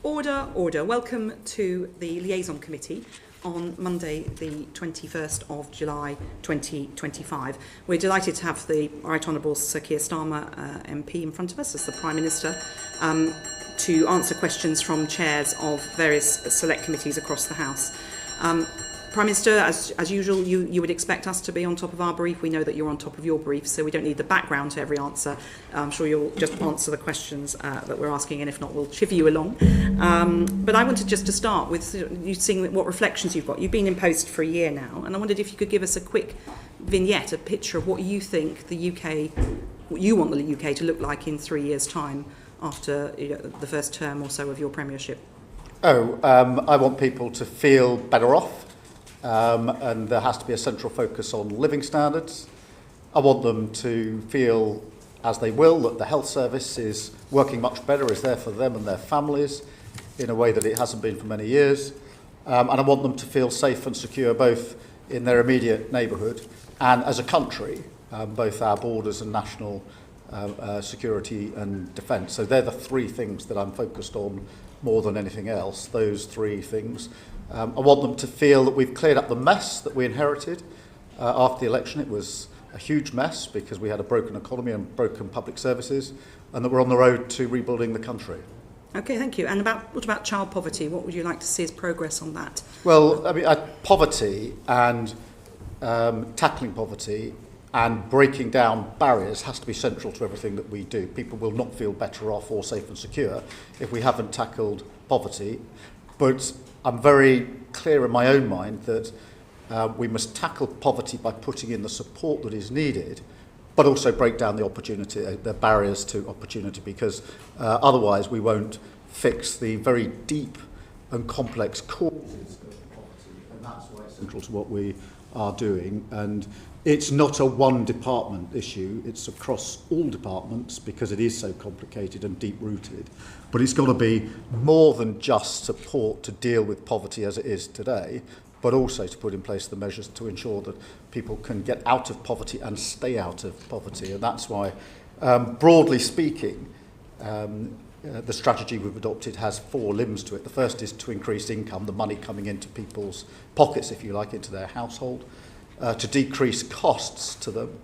Order, order. Welcome to the Liaison Committee on Monday, the 21st of July 2025. We're delighted to have the Right Honourable Sir Keir Starmer MP in front of us as the Prime Minister to answer questions from chairs of various select committees across the House. Prime Minister, as usual, you would expect us to be on top of our brief. We know that you're on top of your brief, so we don't need the background to every answer. I'm sure you'll just answer the questions that we're asking, and if not, we'll chivvy you along. But I wanted just to start with you seeing what reflections you've got. You've been in post for a year now, and I wondered if you could give us a quick vignette, a picture of what you think the UK, what you want the UK to look like in 3 years' time after the first term or so of your premiership. I want people to feel better off. And there has to be a central focus on living standards. I want them to feel, as they will, that the health service is working much better, is there for them and their families in a way that it hasn't been for many years. And I want them to feel safe and secure both in their immediate neighbourhood and as a country, both our borders and national security and defence. So they're the three things that I'm focused on more than anything else, those three things. I want them to feel that we've cleared up the mess that we inherited after the election. It was a huge mess because we had a broken economy and broken public services, and that we're on the road to rebuilding the country. Okay, thank you. And what about child poverty? What would you like to see as progress on that? Well, I mean, poverty and tackling poverty and breaking down barriers has to be central to everything that we do. People will not feel better off or safe and secure if we haven't tackled poverty. But I'm very clear in my own mind that we must tackle poverty by putting in the support that is needed, but also break down the barriers to opportunity, because otherwise we won't fix the very deep and complex causes of poverty, and that's why it's central to what we are doing. And it's not a one department issue, it's across all departments because it is so complicated and deep rooted. But it's got to be more than just support to deal with poverty as it is today, but also to put in place the measures to ensure that people can get out of poverty and stay out of poverty. And that's why, broadly speaking, the strategy we've adopted has four limbs to it. The first is to increase income, the money coming into people's pockets, if you like, into their household. To decrease costs to them,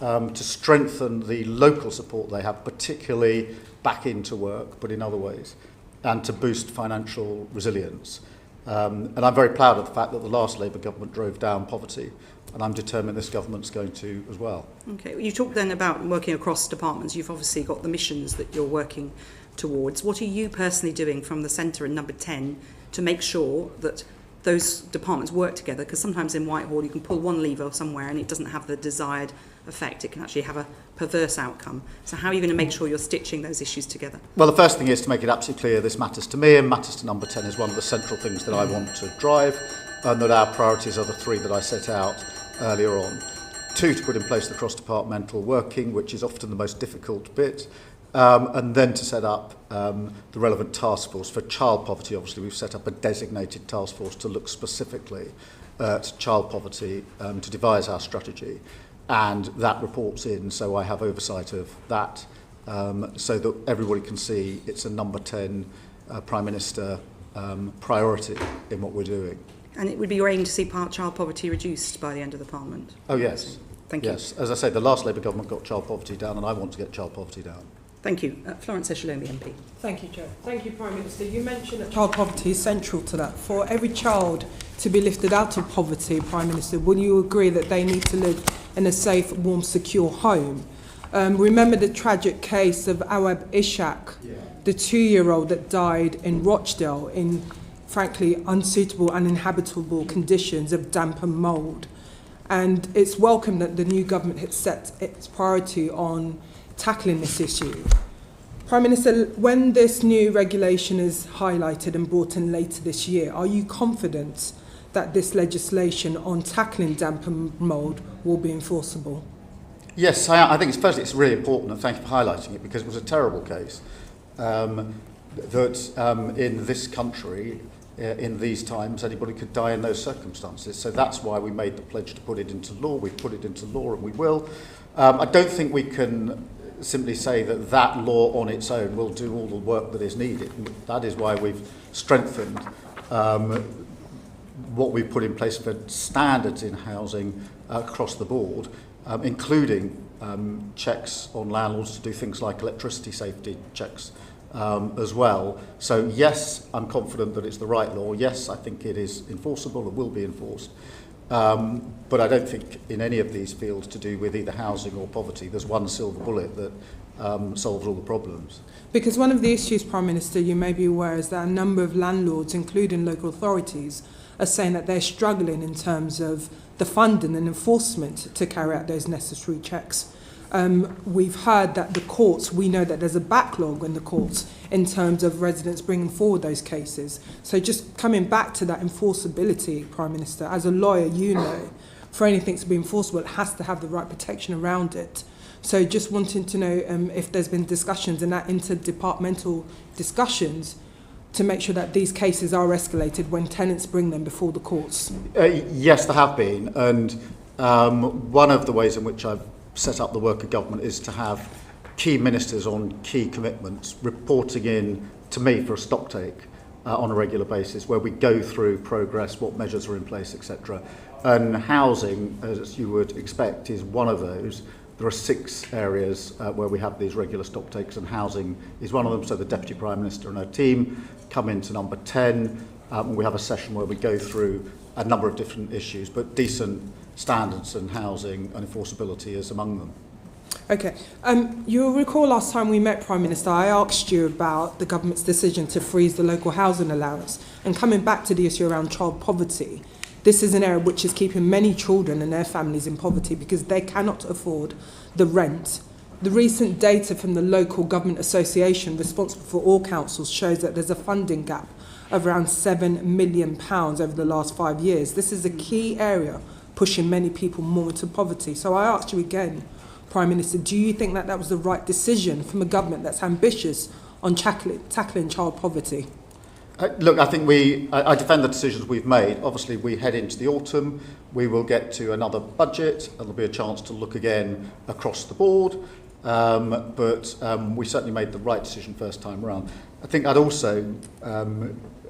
to strengthen the local support they have, particularly back into work, but in other ways, and to boost financial resilience. And I'm very proud of the fact that the last Labour government drove down poverty, and I'm determined this government's going to as well. Okay, you talked then about working across departments. You've obviously got the missions that you're working towards. What are you personally doing from the centre in number 10 to make sure that those departments work together? Because sometimes in Whitehall you can pull one lever somewhere and it doesn't have the desired effect. It can actually have a perverse outcome. So how are you going to make sure you're stitching those issues together? Well, the first thing is to make it absolutely clear this matters to me, and matters to number 10 is one of the central things that I want to drive, and that our priorities are the three that I set out earlier on. 2, to put in place the cross-departmental working, which is often the most difficult bit. And then to set up the relevant task force. For child poverty, obviously, we've set up a designated task force to look specifically at child poverty, to devise our strategy. And that reports in, so I have oversight of that, so that everybody can see it's a number 10 Prime Minister priority in what we're doing. And it would be your aim to see child poverty reduced by the end of the Parliament? Oh, yes. Thank you. Yes, as I say, the last Labour government got child poverty down, and I want to get child poverty down. Thank you. Florence Eshelombi MP. Thank you, Chair. Thank you, Prime Minister. You mentioned that child poverty is central to that. For every child to be lifted out of poverty, Prime Minister, will you agree that they need to live in a safe, warm, secure home? Remember the tragic case of Awab Ishaq, the 2-year-old that died in Rochdale in, frankly, unsuitable, uninhabitable conditions of damp and mould. And it's welcome that the new government has set its priority on tackling this issue. Prime Minister, when this new regulation is highlighted and brought in later this year, are you confident that this legislation on tackling damp and mould will be enforceable? Yes, I think it's really important, and thank you for highlighting it, because it was a terrible case that in this country, in these times, anybody could die in those circumstances. So that's why we made the pledge to put it into law. We've put it into law, and we will. I don't think we can simply say that that law on its own will do all the work that is needed. That is why we've strengthened what we've put in place for standards in housing across the board, including checks on landlords to do things like electricity safety checks as well. So yes, I'm confident that it's the right law. Yes, I think it is enforceable and will be enforced. But I don't think in any of these fields to do with either housing or poverty, there's one silver bullet that solves all the problems. Because one of the issues, Prime Minister, you may be aware, is that a number of landlords, including local authorities, are saying that they're struggling in terms of the funding and enforcement to carry out those necessary checks. We've heard that the courts, we know that there's a backlog in the courts in terms of residents bringing forward those cases. So just coming back to that enforceability, Prime Minister, as a lawyer, you know, for anything to be enforceable, it has to have the right protection around it. So just wanting to know if there's been discussions in that interdepartmental discussions to make sure that these cases are escalated when tenants bring them before the courts. Yes, there have been. And one of the ways in which I've set up the work of government is to have key ministers on key commitments reporting in to me for a stocktake on a regular basis, where we go through progress, what measures are in place, etc. And housing, as you would expect, is one of those. There are 6 areas where we have these regular stocktakes, and housing is one of them. So the Deputy Prime Minister and her team come into number 10. And we have a session where we go through a number of different issues, but decent standards and housing and enforceability is among them. Okay. You'll recall last time we met, Prime Minister, I asked you about the government's decision to freeze the local housing allowance. And coming back to the issue around child poverty, this is an area which is keeping many children and their families in poverty because they cannot afford the rent. The recent data from the local government association responsible for all councils shows that there's a funding gap of around £7 million over the last 5 years. This is a key area pushing many people more into poverty. So I asked you again, Prime Minister, do you think that that was the right decision from a government that's ambitious on tackling child poverty? Look, I think I defend the decisions we've made. Obviously, we head into the autumn. We will get to another budget, and there'll be a chance to look again across the board. But we certainly made the right decision first time around. I think I'd also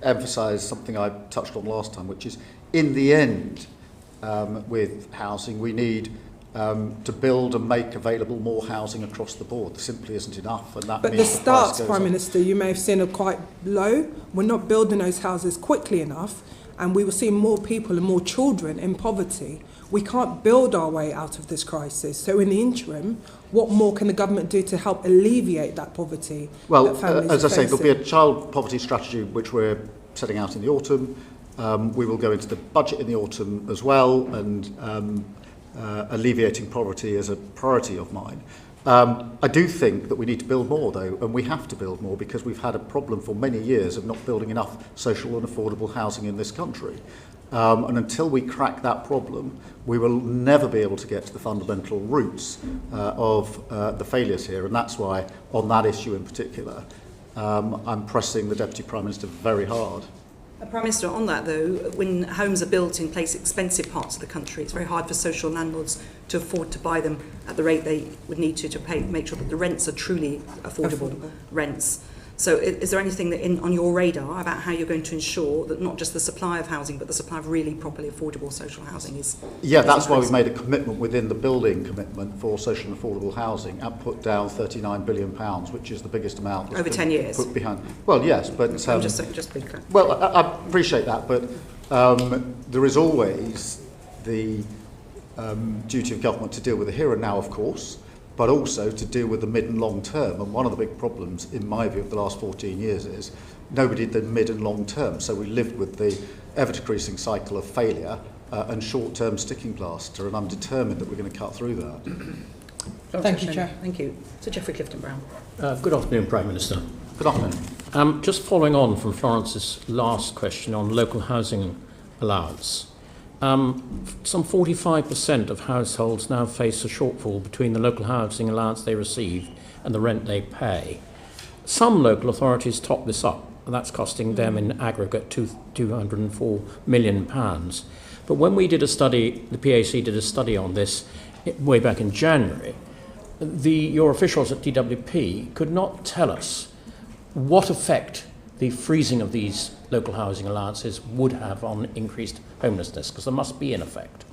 emphasise something I touched on last time, which is, in the end, with housing, we need to build and make available more housing across the board. There simply isn't enough, and that but means the starts, price goes Prime up. Minister, you may have seen are quite low. We're not building those houses quickly enough, and we will see more people and more children in poverty. We can't build our way out of this crisis. So in the interim, what more can the government do to help alleviate that poverty? Well, that families as I are say, there'll be facing? a child poverty strategy which we're setting out in the autumn. We will go into the budget in the autumn as well, and alleviating poverty is a priority of mine. I do think that we need to build more, though, and we have to build more because we've had a problem for many years of not building enough social and affordable housing in this country. And until we crack that problem, we will never be able to get to the fundamental roots of the failures here. And that's why, on that issue in particular, I'm pressing the Deputy Prime Minister very hard. Prime Minister, on that though, when homes are built in expensive parts of the country, it's very hard for social landlords to afford to buy them at the rate they would need to pay, make sure that the rents are truly affordable rents. So is there anything that on your radar about how you're going to ensure that not just the supply of housing, but the supply of really properly affordable social housing is... Yeah, that's why we've made a commitment within the building commitment for social and affordable housing and put down £39 billion, which is the biggest amount that's over 10 years. Put behind. Well, yes, but... I'm just saying, just be clear. Well, I appreciate that, but there is always the duty of government to deal with the here and now, of course, but also to deal with the mid and long term. And one of the big problems, in my view, of the last 14 years is nobody did the mid and long term. So we lived with the ever-decreasing cycle of failure and short-term sticking plaster, and I'm determined that we're going to cut through that. Thank you, Chair. Thank you. Sir Geoffrey Clifton-Brown. Good afternoon, Prime Minister. Good afternoon. Just following on from Florence's last question on local housing allowance. Some 45% of households now face a shortfall between the local housing allowance they receive and the rent they pay. Some local authorities top this up, and that's costing them in aggregate £204 million. But when we did a study, the PAC did a study on this way back in January, your officials at DWP could not tell us what effect the freezing of these local housing allowances would have on increased homelessness, because there must be an effect.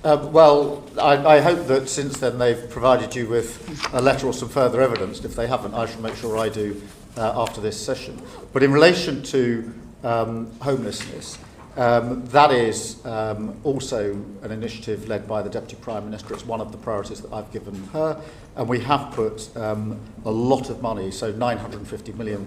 Well, I hope that since then they've provided you with a letter or some further evidence. If they haven't, I shall make sure I do after this session. But in relation to homelessness, that is also an initiative led by the Deputy Prime Minister. It's one of the priorities that I've given her, and we have put a lot of money, so £950 million,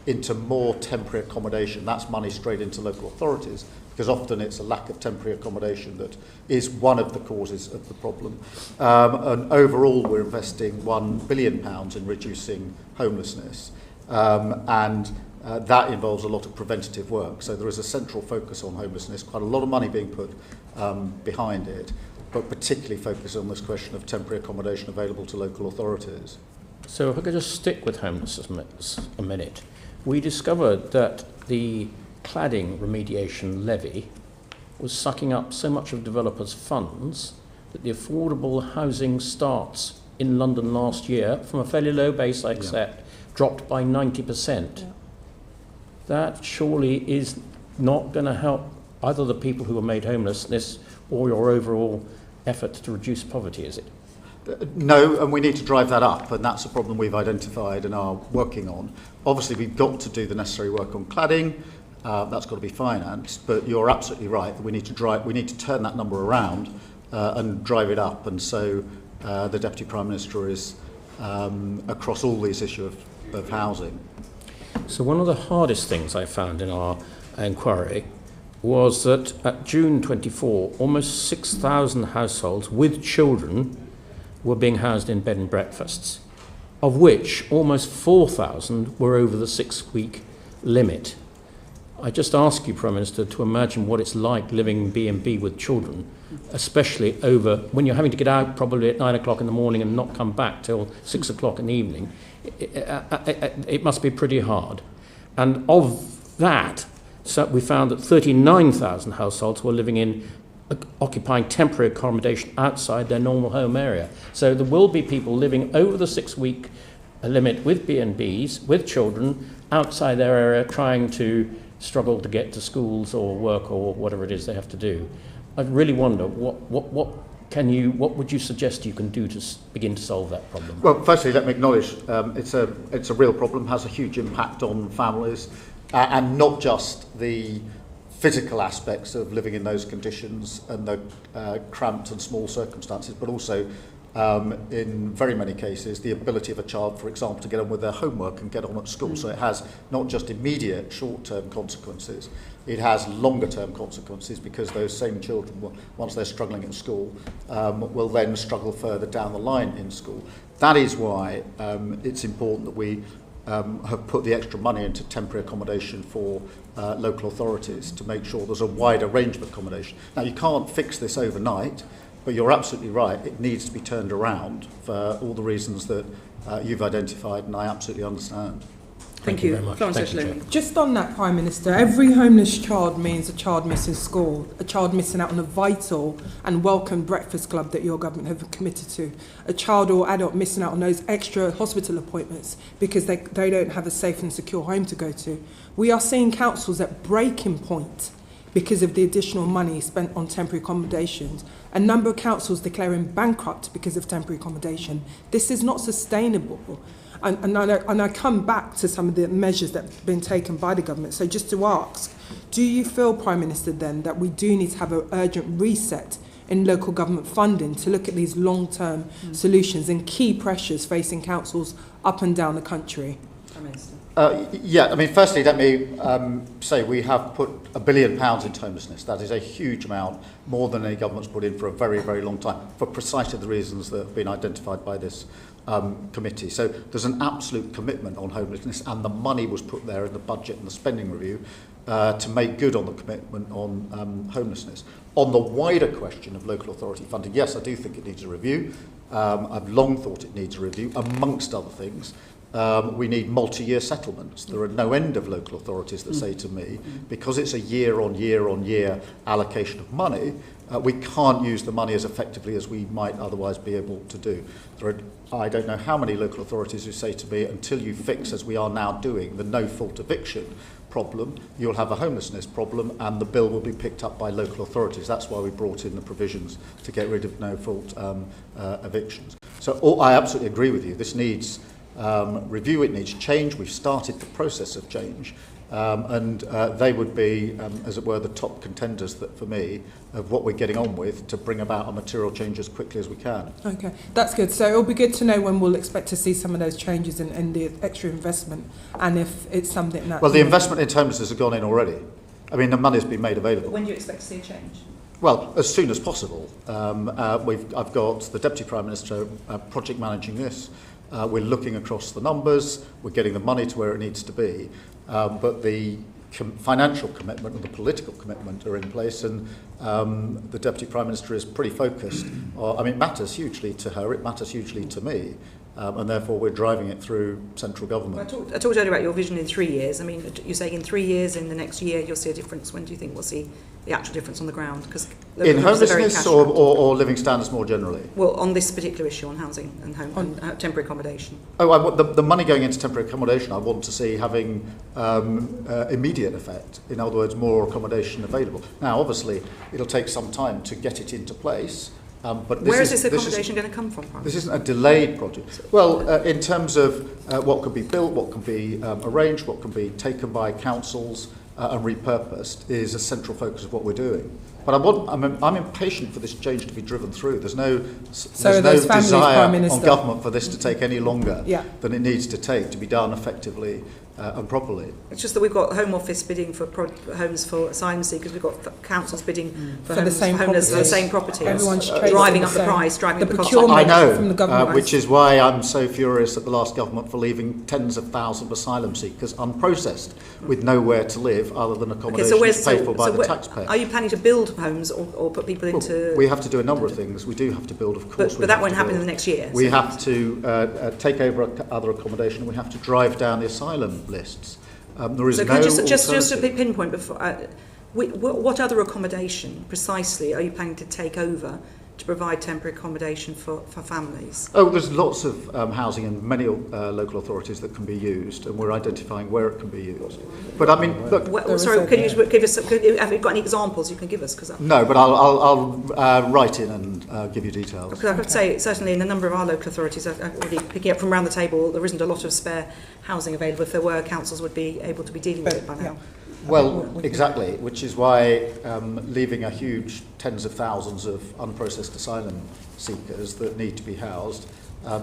into more temporary accommodation. That's money straight into local authorities, because often it's a lack of temporary accommodation that is one of the causes of the problem. And overall, we're investing £1 billion in reducing homelessness, and that involves a lot of preventative work. So there is a central focus on homelessness, quite a lot of money being put behind it, but particularly focused on this question of temporary accommodation available to local authorities. So if I could just stick with homelessness a minute. We discovered that the cladding remediation levy was sucking up so much of developers' funds that the affordable housing starts in London last year, from a fairly low base, I accept, dropped by 90%. Yeah. That surely is not going to help either the people who are made homelessness or your overall effort to reduce poverty, is it? No, and we need to drive that up, and that's a problem we've identified and are working on. Obviously, we've got to do the necessary work on cladding. That's got to be financed, but you're absolutely right that we need to turn that number around and drive it up. And so the Deputy Prime Minister is across all these issues of housing. So one of the hardest things I found in our inquiry was that at June 24, almost 6,000 households with children were being housed in bed and breakfasts, of which almost 4,000 were over the 6-week limit. I just ask you, Prime Minister, to imagine what it's like living in B&B with children, especially over when you're having to get out probably at 9 o'clock in the morning and not come back till 6 o'clock in the evening. It must be pretty hard. And of that, so we found that 39,000 households were living in occupying temporary accommodation outside their normal home area. So there will be people living over the 6-week limit with B&Bs, with children, outside their area, trying to struggle to get to schools or work or whatever it is they have to do. I really wonder, what would you suggest you can do to begin to solve that problem? Well, firstly, let me acknowledge it's a real problem, has a huge impact on families, and not just the physical aspects of living in those conditions and the cramped and small circumstances, but also in very many cases the ability of a child, for example, to get on with their homework and get on at school. So it has not just immediate short-term consequences, it has longer-term consequences, because those same children, once they're struggling at school, will then struggle further down the line in school. That is why it's important that we have put the extra money into temporary accommodation for local authorities to make sure there's a wider range of accommodation. Now, you can't fix this overnight, but you're absolutely right, it needs to be turned around for all the reasons that you've identified, and I absolutely understand. Thank you very much. Thank you, just on that, Prime Minister, every homeless child means a child missing school, a child missing out on a vital and welcome breakfast club that your government have committed to, a child or adult missing out on those extra hospital appointments because they don't have a safe and secure home to go to. We are seeing councils at breaking point because of the additional money spent on temporary accommodations. A number of councils declaring bankrupt because of temporary accommodation. This is not sustainable. And I come back to some of the measures that have been taken by the government. So just to ask, do you feel, Prime Minister, then, that we do need to have an urgent reset in local government funding to look at these long-term solutions and key pressures facing councils up and down the country? Prime Minister. Yeah, I mean, firstly, let me say we have put £1 billion into homelessness. That is a huge amount, more than any government's put in for a very, very long time, for precisely the reasons that have been identified by this committee. So there's an absolute commitment on homelessness, and the money was put there in the budget and the spending review to make good on the commitment on homelessness. On the wider question of local authority funding, yes, I do think it needs a review. I've long thought it needs a review, amongst other things, we need multi-year settlements. There are no end of local authorities that say to me, because it's a year-on-year allocation of money, we can't use the money as effectively as we might otherwise be able to do. There are, I don't know how many local authorities who say to me, until you fix, as we are now doing, the no-fault eviction problem, you'll have a homelessness problem, and the bill will be picked up by local authorities. That's why we brought in the provisions to get rid of no-fault evictions. So I absolutely agree with you. This needs review, it needs change. We've started the process of change. And they would be, as it were, the top contenders that, for me, of what we're getting on with to bring about a material change as quickly as we can. Okay, that's good. So it'll be good to know when we'll expect to see some of those changes and the extra investment, and if it's something that... Well, the investment in homelessness has gone in already. I mean, the money's been made available. When do you expect to see a change? Well, as soon as possible. I've got the Deputy Prime Minister project managing this. We're looking across the numbers. We're getting the money to where it needs to be. But the financial commitment and the political commitment are in place, and the Deputy Prime Minister is pretty focused. I mean, it matters hugely to her, it matters hugely to me, and therefore we're driving it through central government. I talked earlier about your vision in 3 years. I mean, you're saying in 3 years, in the next year, you'll see a difference. When do you think we'll see the actual difference on the ground? Because in homelessness or living standards more generally? Well, on this particular issue, on housing and home and temporary accommodation. Oh, I want the money going into temporary accommodation, I want to see having immediate effect. In other words, more accommodation available. Now, obviously, it'll take some time to get it into place. But where is this accommodation going to come from? This isn't a delayed project. Well, in terms of what can be built, what can be arranged, what can be taken by councils and repurposed is a central focus of what we're doing. But I'm impatient for this change to be driven through. There's no desire on government for this to take any longer than it needs to take to be done effectively and properly. It's just that we've got Home Office bidding for homes for asylum seekers. We've got councils bidding for the same properties. Everyone's driving up the price, driving up the cost. I know, from the government. Which is why I'm so furious at the last government for leaving tens of thousands of asylum seekers unprocessed with nowhere to live other than accommodation paid for by the taxpayer. Are you planning to build homes or put people into... We have to do a number of things. We do have to build, of course. But that won't happen in the next year. We have to take over other accommodation, and we have to drive down the asylum lists. There is no just a pinpoint before. What other accommodation precisely are you planning to take over to provide temporary accommodation for families? Oh, there's lots of housing in many local authorities that can be used, and we're identifying where it can be used. But I mean, look. Can you give us? Have you got any examples you can give us? No, but I'll write in and give you details. Because I could say certainly in a number of our local authorities, I'm already picking up from around the table, there isn't a lot of spare housing available. If there were, councils would be able to be dealing with it by now. Yeah. Well, exactly, which is why leaving a huge tens of thousands of unprocessed asylum seekers that need to be housed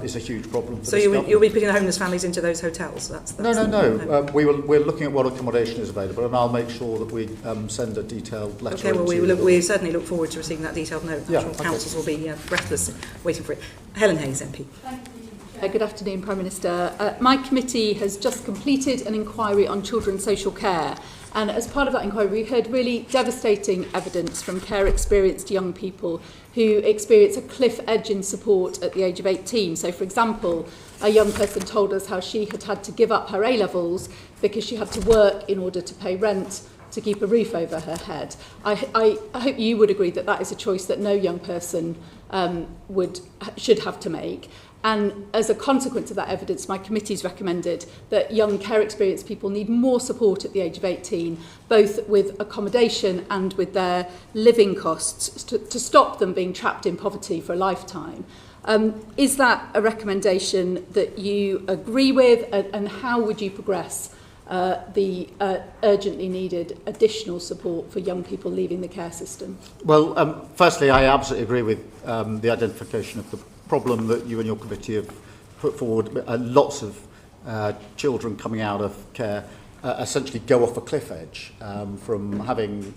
is a huge problem for this government. You'll be putting the homeless families into those hotels? No. We're looking at what accommodation is available, and I'll make sure that we send a detailed letter. Okay, well, we certainly look forward to receiving that detailed note. I'm sure councils will be breathless waiting for it. Helen Hayes, MP. Thank you. Good afternoon, Prime Minister. My committee has just completed an inquiry on children's social care. And as part of that inquiry, we heard really devastating evidence from care-experienced young people who experience a cliff edge in support at the age of 18. So, for example, a young person told us how she had to give up her A-levels because she had to work in order to pay rent to keep a roof over her head. I hope you would agree that that is a choice that no young person should have to make. And as a consequence of that evidence, my committee's recommended that young care-experienced people need more support at the age of 18, both with accommodation and with their living costs, to stop them being trapped in poverty for a lifetime. Is that a recommendation that you agree with, and how would you progress the urgently needed additional support for young people leaving the care system? Well, firstly, I absolutely agree with the identification of the problem that you and your committee have put forward. Lots of children coming out of care essentially go off a cliff edge from having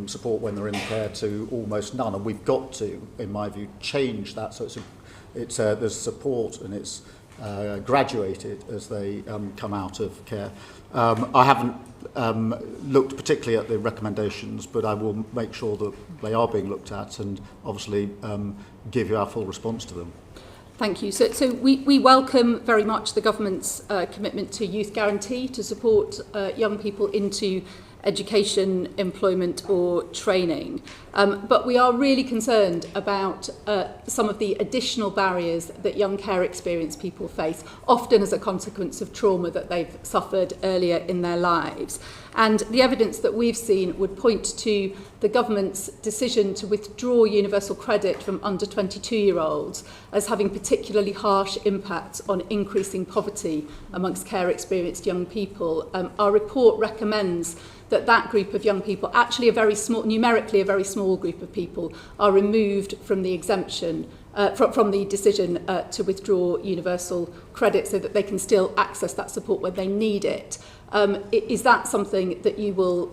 support when they're in care to almost none, and we've got to, in my view, change that so there's support and it's graduated as they come out of care. I haven't looked particularly at the recommendations, but I will make sure that they are being looked at and obviously give you our full response to them. Thank you. So we welcome very much the government's commitment to youth guarantee to support young people into education, employment or training. But we are really concerned about some of the additional barriers that young care experienced people face, often as a consequence of trauma that they've suffered earlier in their lives. And the evidence that we've seen would point to the government's decision to withdraw universal credit from under 22-year-olds as having particularly harsh impacts on increasing poverty amongst care experienced young people. Our report recommends that group of young people, actually a very small, numerically a very small group of people, are removed from the exemption, from the decision to withdraw universal credit so that they can still access that support when they need it. Is that something that you will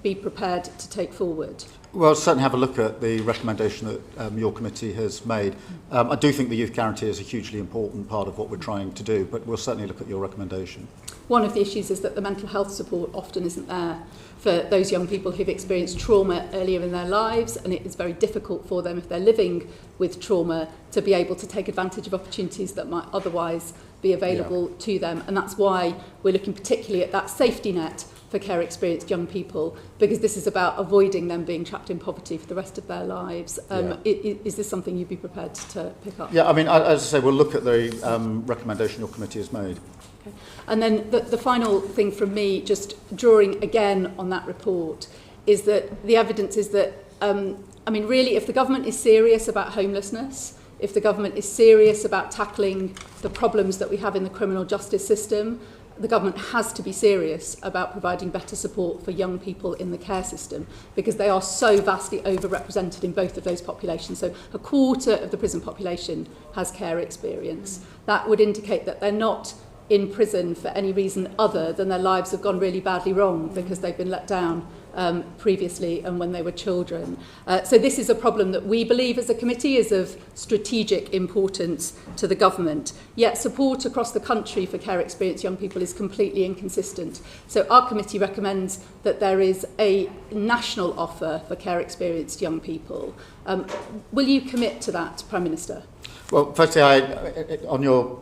be prepared to take forward? Well, certainly have a look at the recommendation that your committee has made. I do think the youth guarantee is a hugely important part of what we're trying to do, but we'll certainly look at your recommendation. One of the issues is that the mental health support often isn't there for those young people who've experienced trauma earlier in their lives, and it is very difficult for them, if they're living with trauma, to be able to take advantage of opportunities that might otherwise be available to them. And that's why we're looking particularly at that safety net for care experienced young people, because this is about avoiding them being trapped in poverty for the rest of their lives. Is this something you'd be prepared to pick up? Yeah, I mean, as I say, we'll look at the recommendation your committee has made. Okay. And then the final thing from me, just drawing again on that report, is that the evidence is that, I mean, really, if the government is serious about homelessness, if the government is serious about tackling the problems that we have in the criminal justice system, the government has to be serious about providing better support for young people in the care system, because they are so vastly overrepresented in both of those populations. So a quarter of the prison population has care experience. That would indicate that they're not in prison for any reason other than their lives have gone really badly wrong because they've been let down previously and when they were children. So this is a problem that we believe as a committee is of strategic importance to the government. Yet support across the country for care experienced young people is completely inconsistent. So our committee recommends that there is a national offer for care experienced young people. Will you commit to that, Prime Minister? Well, firstly, on your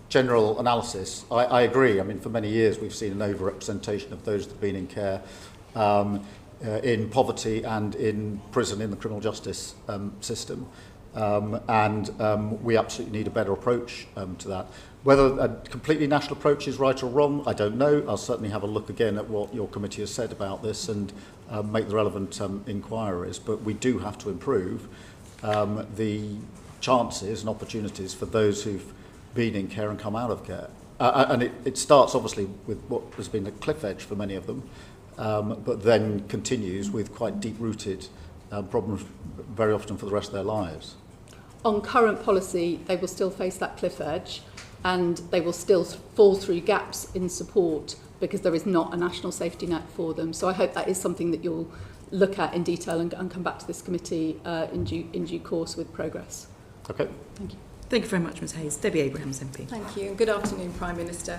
general analysis, I agree. I mean, for many years we've seen an overrepresentation of those that have been in care, in poverty and in prison in the criminal justice system. We absolutely need a better approach to that. Whether a completely national approach is right or wrong, I don't know. I'll certainly have a look again at what your committee has said about this and make the relevant inquiries. But we do have to improve the chances and opportunities for those who've been in care and come out of care. And it starts obviously with what has been a cliff edge for many of them, but then continues with quite deep-rooted problems very often for the rest of their lives. On current policy, they will still face that cliff edge and they will still fall through gaps in support because there is not a national safety net for them. So I hope that is something that you'll look at in detail and come back to this committee in due course with progress. Okay. Thank you. Thank you very much, Ms Hayes. Debbie Abrahams MP. Thank you, and good afternoon, Prime Minister.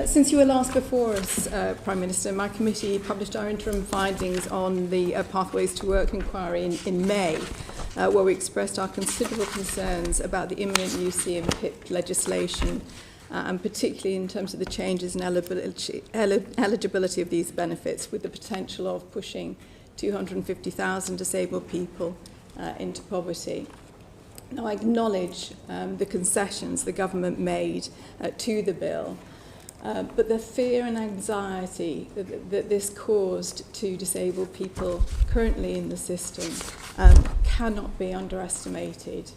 Since you were last before us, Prime Minister, my committee published our interim findings on the Pathways to Work inquiry in May, where we expressed our considerable concerns about the imminent UC and PIP legislation, and particularly in terms of the changes in eligibility of these benefits, with the potential of pushing 250,000 disabled people into poverty. Now, I acknowledge the concessions the government made to the bill, but the fear and anxiety that this caused to disabled people currently in the system cannot be underestimated.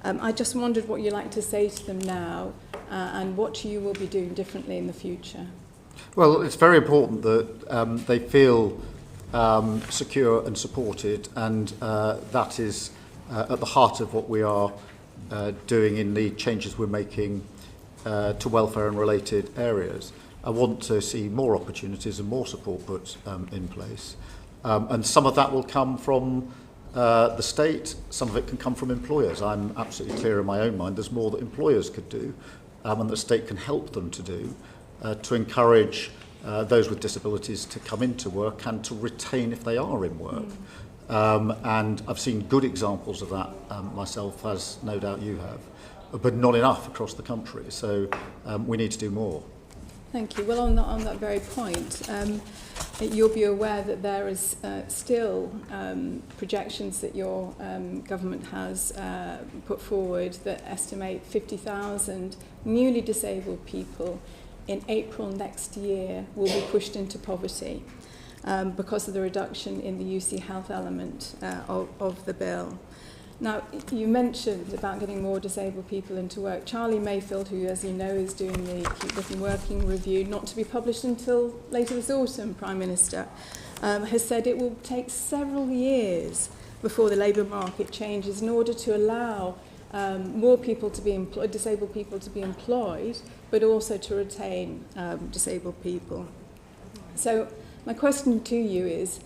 I just wondered what you'd like to say to them now and what you will be doing differently in the future. Well, it's very important that they feel secure and supported, and that is at the heart of what we are doing in the changes we're making to welfare and related areas. I want to see more opportunities and more support put in place. And some of that will come from the state, some of it can come from employers. I'm absolutely clear in my own mind there's more that employers could do and the state can help them to do to encourage those with disabilities to come into work and to retain if they are in work. And I've seen good examples of that myself, as no doubt you have. but not enough across the country. So we need to do more. Thank you. Well, on that very point, you'll be aware that there is still projections that your government has put forward that estimate 50,000 newly disabled people in April next year will be pushed into poverty because of the reduction in the UC health element of the bill. Now, you mentioned about getting more disabled people into work. Charlie Mayfield, who, as you know, is doing the Keep Britain Working review, not to be published until later this autumn, Prime Minister, has said it will take several years before the labour market changes in order to allow more people to be employed, disabled people to be employed, but also to retain disabled people. So my question to you is,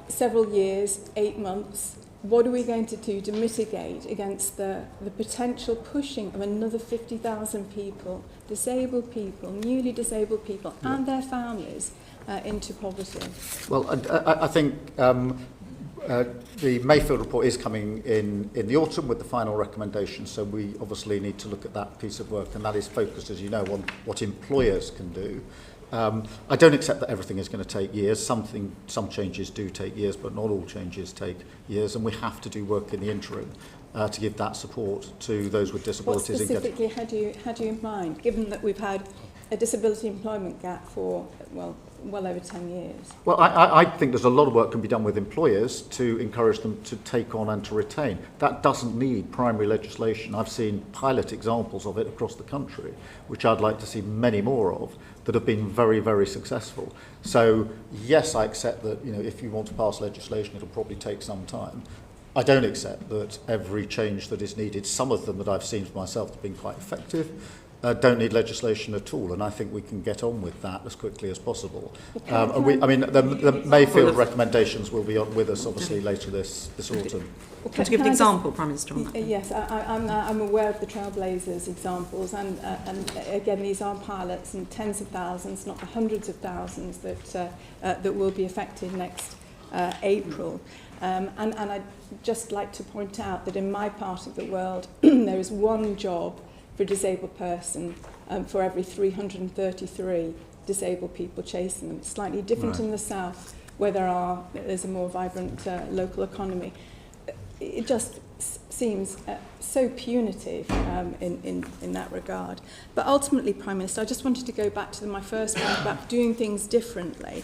several years, 8 months, what are we going to do to mitigate against the potential pushing of another 50,000 people, disabled people, newly disabled people, and their families into poverty? Well, I think the Mayfield report is coming in the autumn with the final recommendations, so we obviously need to look at that piece of work, and that is focused, as you know, on what employers can do. I don't accept that everything is going to take years. Some changes do take years, but not all changes take years, and we have to do work in the interim to give that support to those with disabilities. What specifically had you in mind, given that we've had a disability employment gap for, well over 10 years? Well, I think there's a lot of work can be done with employers to encourage them to take on and to retain. That doesn't need primary legislation. I've seen pilot examples of it across the country, which I'd like to see many more of, that have been very, very successful. So, yes, I accept that, if you want to pass legislation, it'll probably take some time. I don't accept that every change that is needed, some of them that I've seen for myself have been quite effective, don't need legislation at all, and I think we can get on with that as quickly as possible. The Mayfield recommendations will be on with us, obviously, later this autumn. Can you give an example, Prime Minister, on that? Yes, I'm aware of the Trailblazers examples, and again, these are pilots and tens of thousands, not the hundreds of thousands that will be affected next April. And I'd just like to point out that in my part of the world, there is one job for a disabled person for every 333 disabled people chasing them. Slightly different in the south, where there's a more vibrant local economy. It just seems so punitive in that regard. But ultimately, Prime Minister, I just wanted to go back to my first point about doing things differently.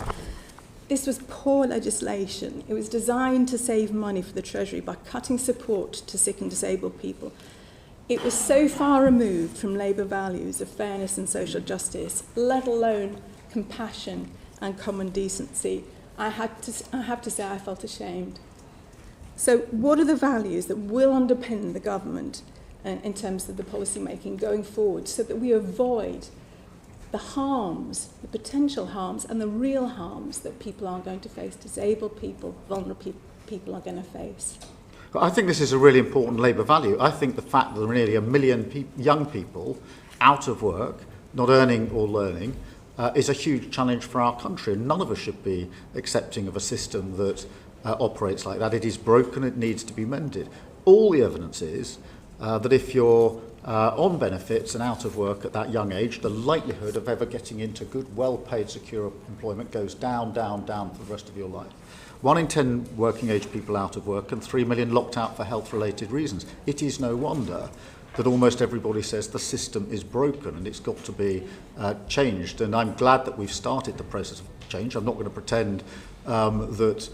This was poor legislation. It was designed to save money for the Treasury by cutting support to sick and disabled people. It was so far removed from Labour values of fairness and social justice, let alone compassion and common decency. I have to say I felt ashamed. So what are the values that will underpin the government in terms of the policy making going forward, so that we avoid the harms, the potential harms and the real harms that people are going to face, disabled people, vulnerable people are going to face? I think this is a really important Labour value. I think the fact that there are nearly 1 million young people out of work, not earning or learning, is a huge challenge for our country. And none of us should be accepting of a system that operates like that. It is broken, it needs to be mended. All the evidence is that if you're on benefits and out of work at that young age, the likelihood of ever getting into good, well-paid, secure employment goes down, down, down for the rest of your life. 1 in 10 working age people out of work and 3 million locked out for health-related reasons. It is no wonder that almost everybody says the system is broken and it's got to be changed. And I'm glad that we've started the process of change. I'm not going to pretend that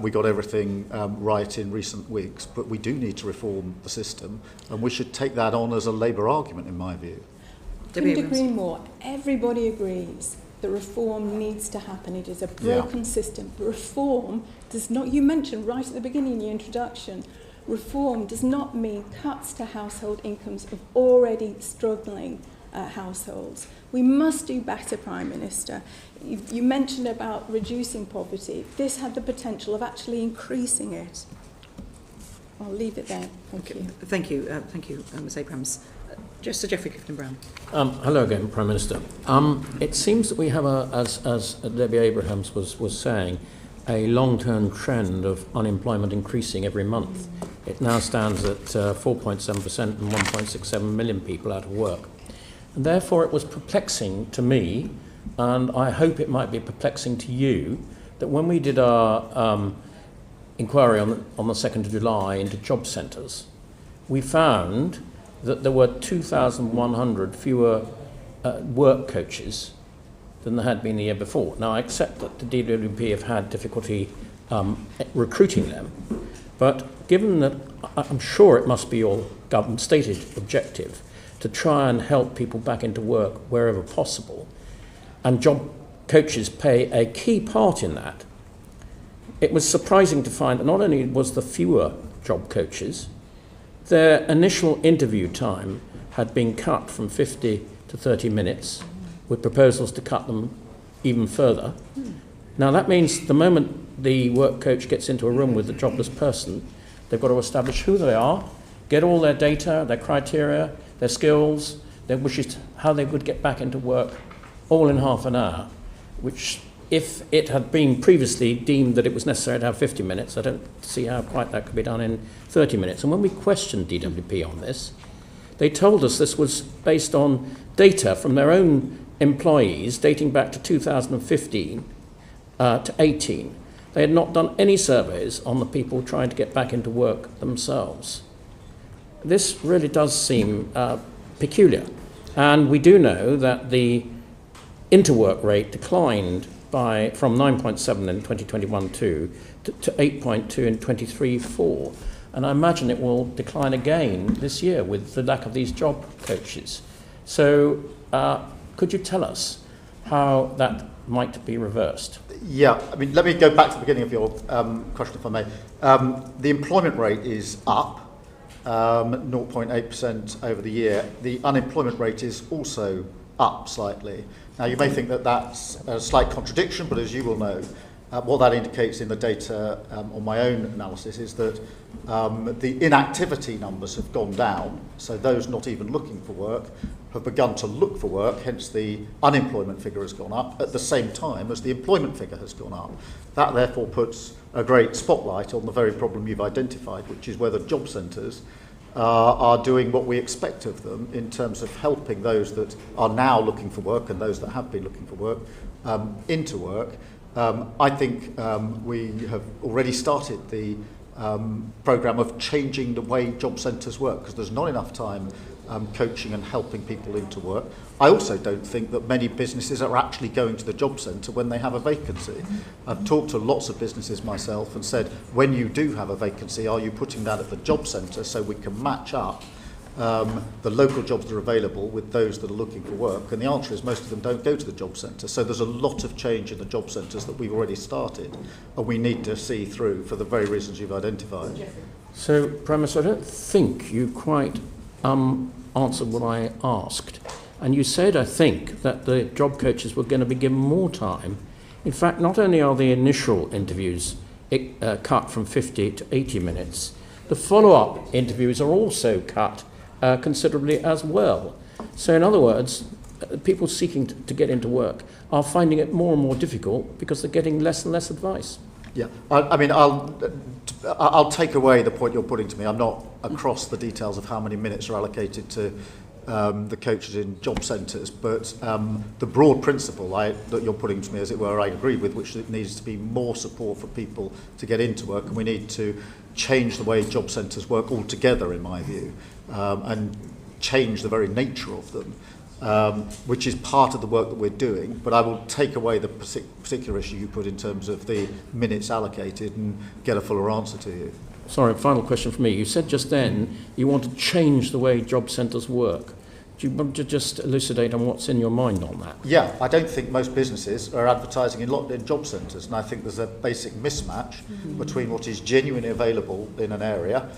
we got everything right in recent weeks, but we do need to reform the system, and we should take that on as a Labour argument, in my view. Couldn't agree more. Everybody agrees that reform needs to happen. It is a broken system. Reform does not, you mentioned right at the beginning in your introduction, reform does not mean cuts to household incomes of already struggling households. We must do better, Prime Minister. You mentioned about reducing poverty. This had the potential of actually increasing it. I'll leave it there. Thank you. Thank you, Ms Abrams. Sir Geoffrey Clifton-Brown. Hello again, Prime Minister. It seems that we have, as Debbie Abrahams was saying, a long-term trend of unemployment increasing every month. It now stands at 4.7% and 1.67 million people out of work. And therefore it was perplexing to me, and I hope it might be perplexing to you, that when we did our inquiry on the 2nd of July into job centres, we found that there were 2,100 fewer work coaches than there had been the year before. Now, I accept that the DWP have had difficulty recruiting them, but given that I'm sure it must be your government stated objective to try and help people back into work wherever possible, and job coaches play a key part in that, it was surprising to find that not only was there fewer job coaches, their initial interview time had been cut from 50 to 30 minutes, with proposals to cut them even further. Now that means the moment the work coach gets into a room with a jobless person, they've got to establish who they are, get all their data, their criteria, their skills, their wishes, how they would get back into work, all in half an hour, which if it had been previously deemed that it was necessary to have 50 minutes, I don't see how quite that could be done in 30 minutes. And when we questioned DWP on this, they told us this was based on data from their own employees dating back to 2015 to 18. They had not done any surveys on the people trying to get back into work themselves. This really does seem peculiar. And we do know that the interwork rate declined from 9.7 in 2021 to 8.2 in 23-4. And I imagine it will decline again this year with the lack of these job coaches. So could you tell us how that might be reversed? Yeah, I mean, let me go back to the beginning of your question, if I may. The employment rate is up 0.8% over the year. The unemployment rate is also up slightly. Now, you may think that that's a slight contradiction, but as you will know, what that indicates in the data on my own analysis is that the inactivity numbers have gone down, so those not even looking for work have begun to look for work, hence the unemployment figure has gone up at the same time as the employment figure has gone up. That therefore puts a great spotlight on the very problem you've identified, which is whether job centres are doing what we expect of them in terms of helping those that are now looking for work and those that have been looking for work into work. I think we have already started the programme of changing the way job centres work, because there's not enough time coaching and helping people into work. I also don't think that many businesses are actually going to the job centre when they have a vacancy. I've talked to lots of businesses myself and said, when you do have a vacancy, are you putting that at the job centre so we can match up the local jobs that are available with those that are looking for work? And the answer is most of them don't go to the job centre. So there's a lot of change in the job centres that we've already started and we need to see through for the very reasons you've identified. So, Prime Minister, I don't think you quite answered what I asked. And you said, I think, that the job coaches were going to be given more time. In fact, not only are the initial interviews cut from 50 to 80 minutes, the follow-up interviews are also cut considerably as well. So in other words, people seeking to get into work are finding it more and more difficult because they're getting less and less advice. Yeah, I mean, I'll take away the point you're putting to me. I'm not across the details of how many minutes are allocated to the coaches in job centres, but the broad principle that you're putting to me, as it were, I agree with, which needs to be more support for people to get into work, and we need to change the way job centres work altogether, in my view, and change the very nature of them, which is part of the work that we're doing. But I will take away the particular issue you put in terms of the minutes allocated and get a fuller answer to you. Sorry, final question from me. You said just then you want to change the way job centres work. Do you want to just elucidate on what's in your mind on that? Yeah, I don't think most businesses are advertising in job centres, and I think there's a basic mismatch between what is genuinely available in an area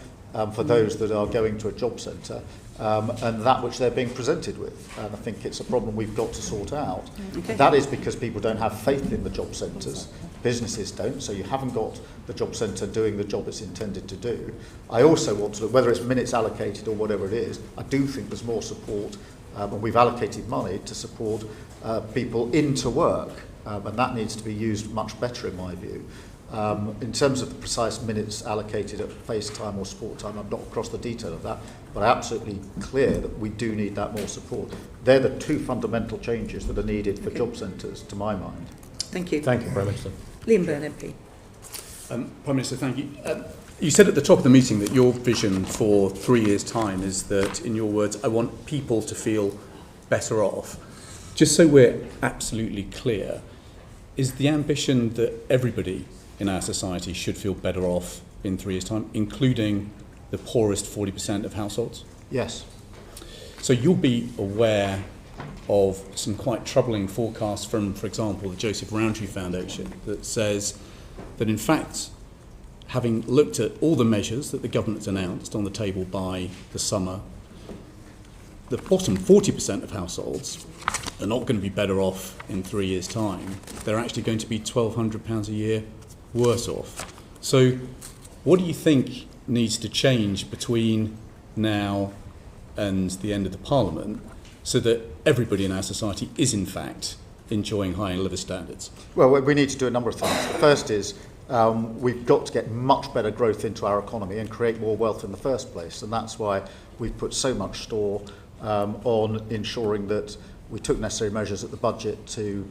for those that are going to a job centre and that which they're being presented with. And I think it's a problem we've got to sort out. Okay. That is because people don't have faith in the job centres. Businesses don't, so you haven't got the job centre doing the job it's intended to do. I also want to look, whether it's minutes allocated or whatever it is, I do think there's more support, and we've allocated money to support people into work, and that needs to be used much better in my view. In terms of the precise minutes allocated at face time or sport time, I'm not across the detail of that, but absolutely clear that we do need that more support. They're the two fundamental changes that are needed for job centres, to my mind. Thank you. Thank you, Prime Minister. Liam Byrne MP. Prime Minister, thank you. You said at the top of the meeting that your vision for 3 years' time is that, in your words, I want people to feel better off. Just so we're absolutely clear, is the ambition that everybody in our society should feel better off in 3 years' time, including the poorest 40% of households? Yes. So you'll be aware of some quite troubling forecasts from, for example, the Joseph Rowntree Foundation that says that, in fact, having looked at all the measures that the government's announced on the table by the summer, the bottom 40% of households are not going to be better off in 3 years' time. They're actually going to be £1,200 a year worse off. So what do you think needs to change between now and the end of the Parliament so that everybody in our society is, in fact, enjoying higher living standards? Well, we need to do a number of things. The first is we've got to get much better growth into our economy and create more wealth in the first place. And that's why we've put so much store on ensuring that we took necessary measures at the budget to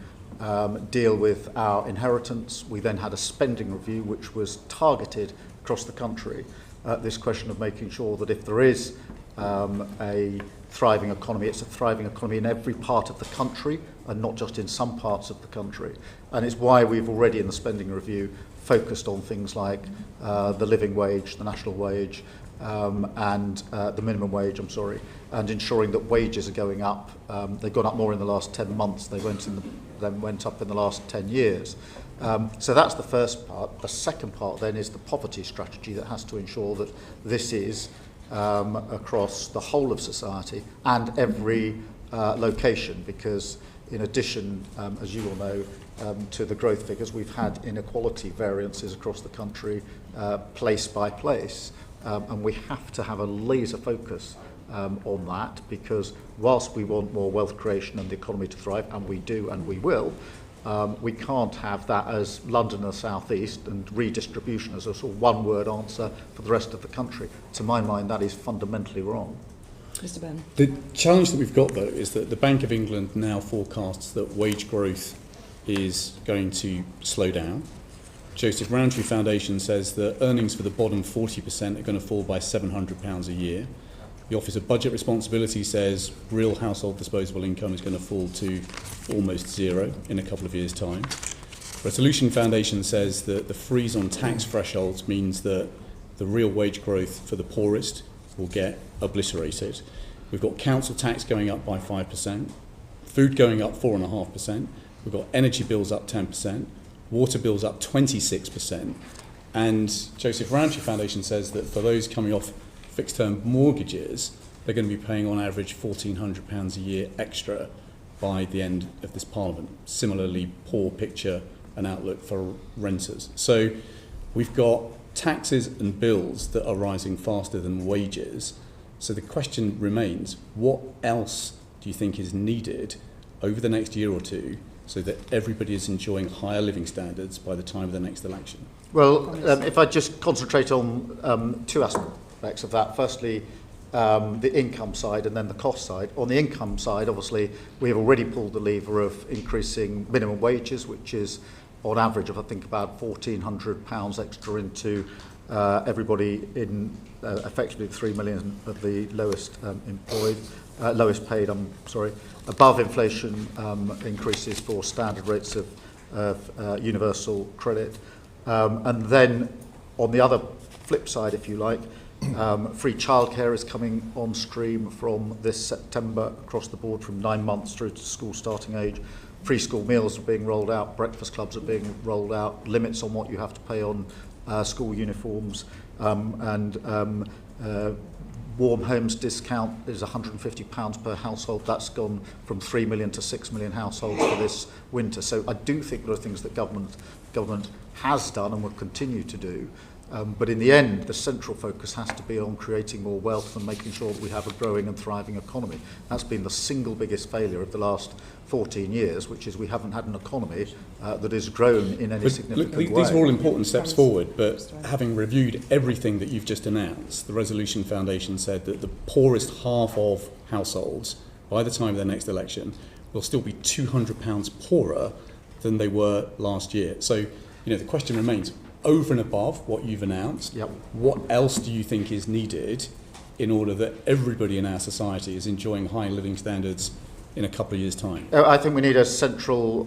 deal with our inheritance. We then had a spending review which was targeted across the country at this question of making sure that if there is a thriving economy, it's a thriving economy in every part of the country and not just in some parts of the country. And it's why we've already in the spending review focused on things like the living wage, the national wage, and the minimum wage, and ensuring that wages are going up. They've gone up more in the last 10 months. They went up in the last 10 years. So that's the first part. The second part then is the poverty strategy that has to ensure that this is across the whole of society and every location, because in addition, as you all know, to the growth figures, we've had inequality variances across the country, place by place, and we have to have a laser focus on that, because whilst we want more wealth creation and the economy to thrive, and we do and we will, we can't have that as London and the South East and redistribution as a sort of one-word answer for the rest of the country. To my mind, that is fundamentally wrong. Mr Byrne. The challenge that we've got, though, is that the Bank of England now forecasts that wage growth is going to slow down. Joseph Rowntree Foundation says that earnings for the bottom 40% are going to fall by £700 a year. The Office of Budget Responsibility says real household disposable income is going to fall to almost zero in a couple of years' time. Resolution Foundation says that the freeze on tax thresholds means that the real wage growth for the poorest will get obliterated. We've got council tax going up by 5%, food going up 4.5%, we've got energy bills up 10%, water bills up 26%, and Joseph Rowntree Foundation says that for those coming off fixed-term mortgages, they're going to be paying on average £1,400 a year extra by the end of this Parliament. Similarly, poor picture and outlook for renters. So we've got taxes and bills that are rising faster than wages. So the question remains, what else do you think is needed over the next year or two so that everybody is enjoying higher living standards by the time of the next election? Well, if I just concentrate on two aspects of that. Firstly, the income side and then the cost side. On the income side, obviously, we have already pulled the lever of increasing minimum wages, which is on average of, I think, about £1,400 extra into everybody in effectively 3 million of the lowest lowest paid, above inflation increases for standard rates of universal credit. And then on the other flip side, if you like, free childcare is coming on stream from this September across the board from 9 months through to school starting age. Free school meals are being rolled out, breakfast clubs are being rolled out, limits on what you have to pay on school uniforms, and warm homes discount is £150 per household. That's gone from 3 million to 6 million households for this winter. So I do think there are things that government has done and will continue to do But in the end, the central focus has to be on creating more wealth and making sure that we have a growing and thriving economy. That's been the single biggest failure of the last 14 years, which is we haven't had an economy that has grown in any significant way. These are all important steps forward, but having reviewed everything that you've just announced, the Resolution Foundation said that the poorest half of households, by the time of their next election, will still be £200 poorer than they were last year. So, the question remains, over and above what you've announced, what else do you think is needed in order that everybody in our society is enjoying high living standards in a couple of years' time? I think we need a central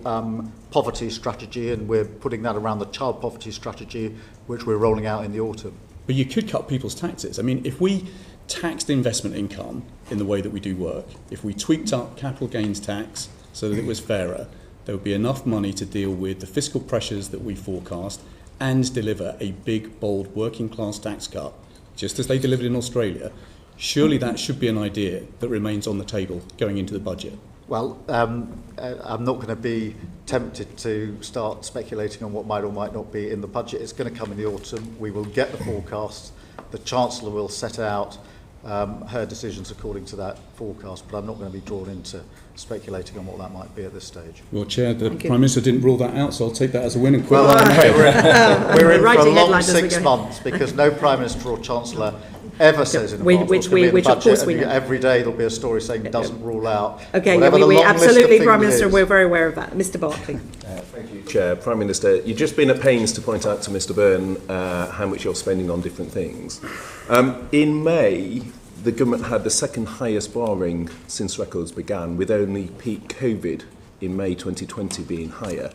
poverty strategy, and we're putting that around the child poverty strategy, which we're rolling out in the autumn. But you could cut people's taxes. I mean, if we taxed investment income in the way that we do work, if we tweaked up capital gains tax so that it was fairer, there would be enough money to deal with the fiscal pressures that we forecast and deliver a big, bold working class tax cut, just as they delivered in Australia. Surely that should be an idea that remains on the table going into the budget. Well, I'm not going to be tempted to start speculating on what might or might not be in the budget. It's going to come in the autumn. We will get the forecasts. The Chancellor will set out her decisions according to that forecast, but I'm not going to be drawn into speculating on what that might be at this stage. Well, Chair, the Prime Minister didn't rule that out, so I'll take that as a win and quit. Well, we're in for a long 6 months because no Prime Minister or Chancellor ever says in advance what's going to be in the budget, and every day there'll be a story saying doesn't rule out. Okay, we absolutely, Prime Minister, we're very aware of that. Mr Barclay. Thank you, Chair. Prime Minister, you've just been at pains to point out to Mr Byrne how much you're spending on different things. In May, the government had the second highest borrowing since records began, with only peak COVID in May 2020 being higher.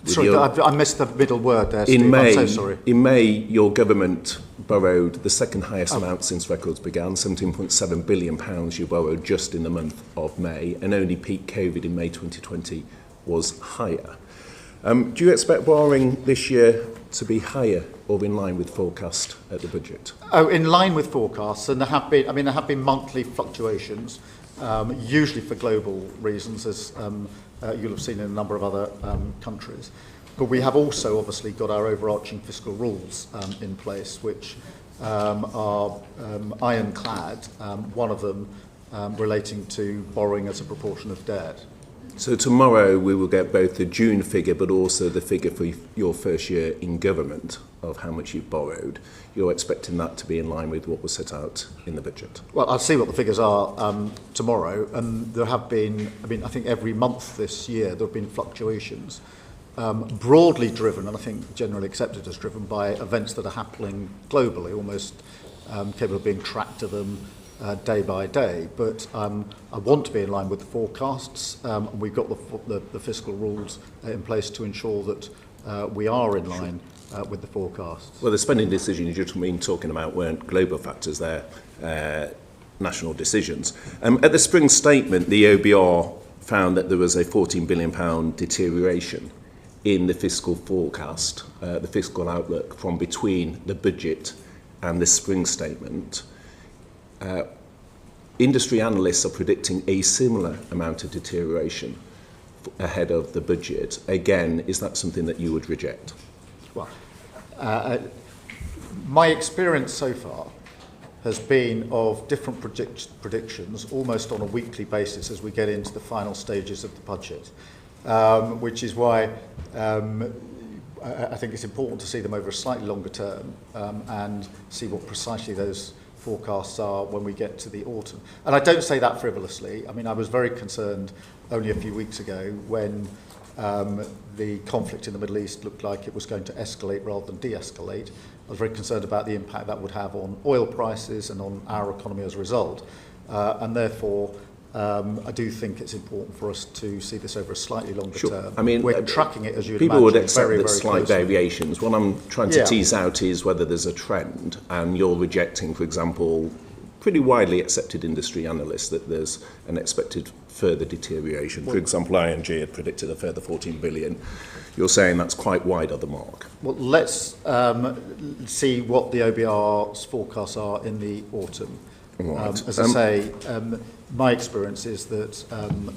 Sorry, I missed the middle word there, Steve. I'm so sorry. In May, your government borrowed the second highest amount since records began, £17.7 billion you borrowed just in the month of May, and only peak COVID in May 2020 was higher. Do you expect borrowing this year to be higher or in line with forecast at the budget? Oh, in line with forecasts, and there have been monthly fluctuations, usually for global reasons, as you'll have seen in a number of other countries. But we have also obviously got our overarching fiscal rules in place, which are ironclad, one of them relating to borrowing as a proportion of debt. So tomorrow we will get both the June figure but also the figure for your first year in government of how much you've borrowed. You're expecting that to be in line with what was set out in the budget? Well, I'll see what the figures are tomorrow, and there have been, I think every month this year there have been fluctuations, broadly driven, and I think generally accepted as driven by events that are happening globally, almost capable of being tracked to them day by day, but I want to be in line with the forecasts. And we've got the fiscal rules in place to ensure that we are in line with the forecasts. Well, the spending decisions you're talking about weren't global factors, they're national decisions. At the spring statement, the OBR found that there was a £14 billion deterioration in the fiscal forecast, the fiscal outlook from between the budget and the spring statement. Industry analysts are predicting a similar amount of deterioration ahead of the budget. Again, is that something that you would reject? Well, my experience so far has been of different predictions almost on a weekly basis as we get into the final stages of the budget, which is why I think it's important to see them over a slightly longer term and see what precisely those forecasts are when we get to the autumn. And I don't say that frivolously. I was very concerned only a few weeks ago when the conflict in the Middle East looked like it was going to escalate rather than de-escalate. I was very concerned about the impact that would have on oil prices and on our economy as a result. And therefore, I do think it's important for us to see this over a slightly longer term. We're tracking it, as you'd imagine, people would accept very, that very slight closely. variations. What I'm trying to tease out is whether there's a trend, and you're rejecting, for example, pretty widely accepted industry analysts that there's an expected further deterioration. For example, ING had predicted a further 14 billion. You're saying that's quite wide of the mark. Well, let's see what the OBR's forecasts are in the autumn. Right. As I say, my experience is that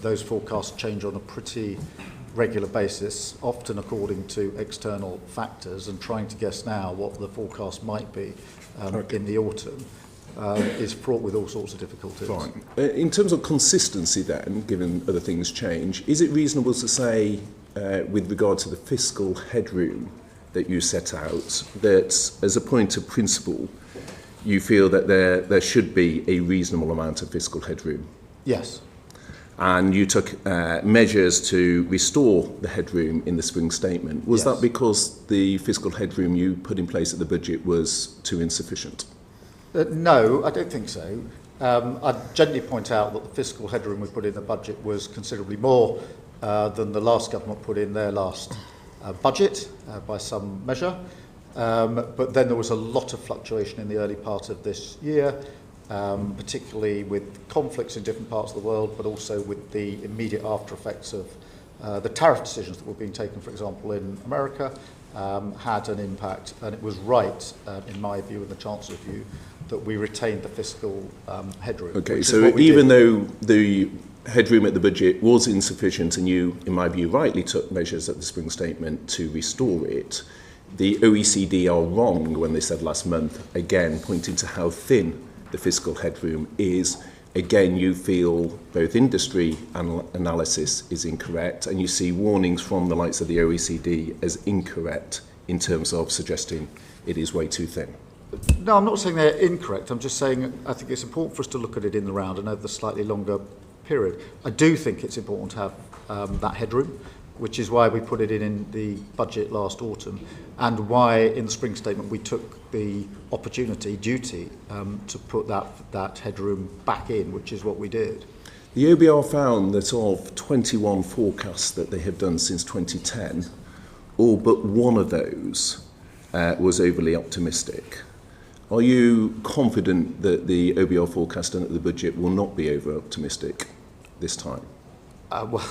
those forecasts change on a pretty regular basis, often according to external factors, and trying to guess now what the forecast might be in the autumn is fraught with all sorts of difficulties. Fine. In terms of consistency then, given other things change, is it reasonable to say, with regard to the fiscal headroom that you set out, that as a point of principle, you feel that there should be a reasonable amount of fiscal headroom? Yes. And you took measures to restore the headroom in the spring statement. Was Yes. that because the fiscal headroom you put in place at the budget was too insufficient? No, I don't think so. I'd gently point out that the fiscal headroom we put in the budget was considerably more than the last government put in their last budget by some measure. But then there was a lot of fluctuation in the early part of this year, particularly with conflicts in different parts of the world, but also with the immediate after effects of the tariff decisions that were being taken, for example, in America, had an impact. And it was right, in my view and the Chancellor's view, that we retained the fiscal headroom. Okay, so even though the headroom at the budget was insufficient and you, in my view, rightly took measures at the spring statement to restore it, the OECD are wrong when they said last month, again, pointing to how thin the fiscal headroom is. Again, you feel both industry analysis is incorrect, and you see warnings from the likes of the OECD as incorrect in terms of suggesting it is way too thin. No, I'm not saying they're incorrect. I'm just saying I think it's important for us to look at it in the round and over the slightly longer period. I do think it's important to have that headroom, which is why we put it in the budget last autumn, and why in the spring statement we took the duty, to put that headroom back in, which is what we did. The OBR found that of 21 forecasts that they have done since 2010, all but one of those was overly optimistic. Are you confident that the OBR forecast done at the budget will not be over-optimistic this time? Well,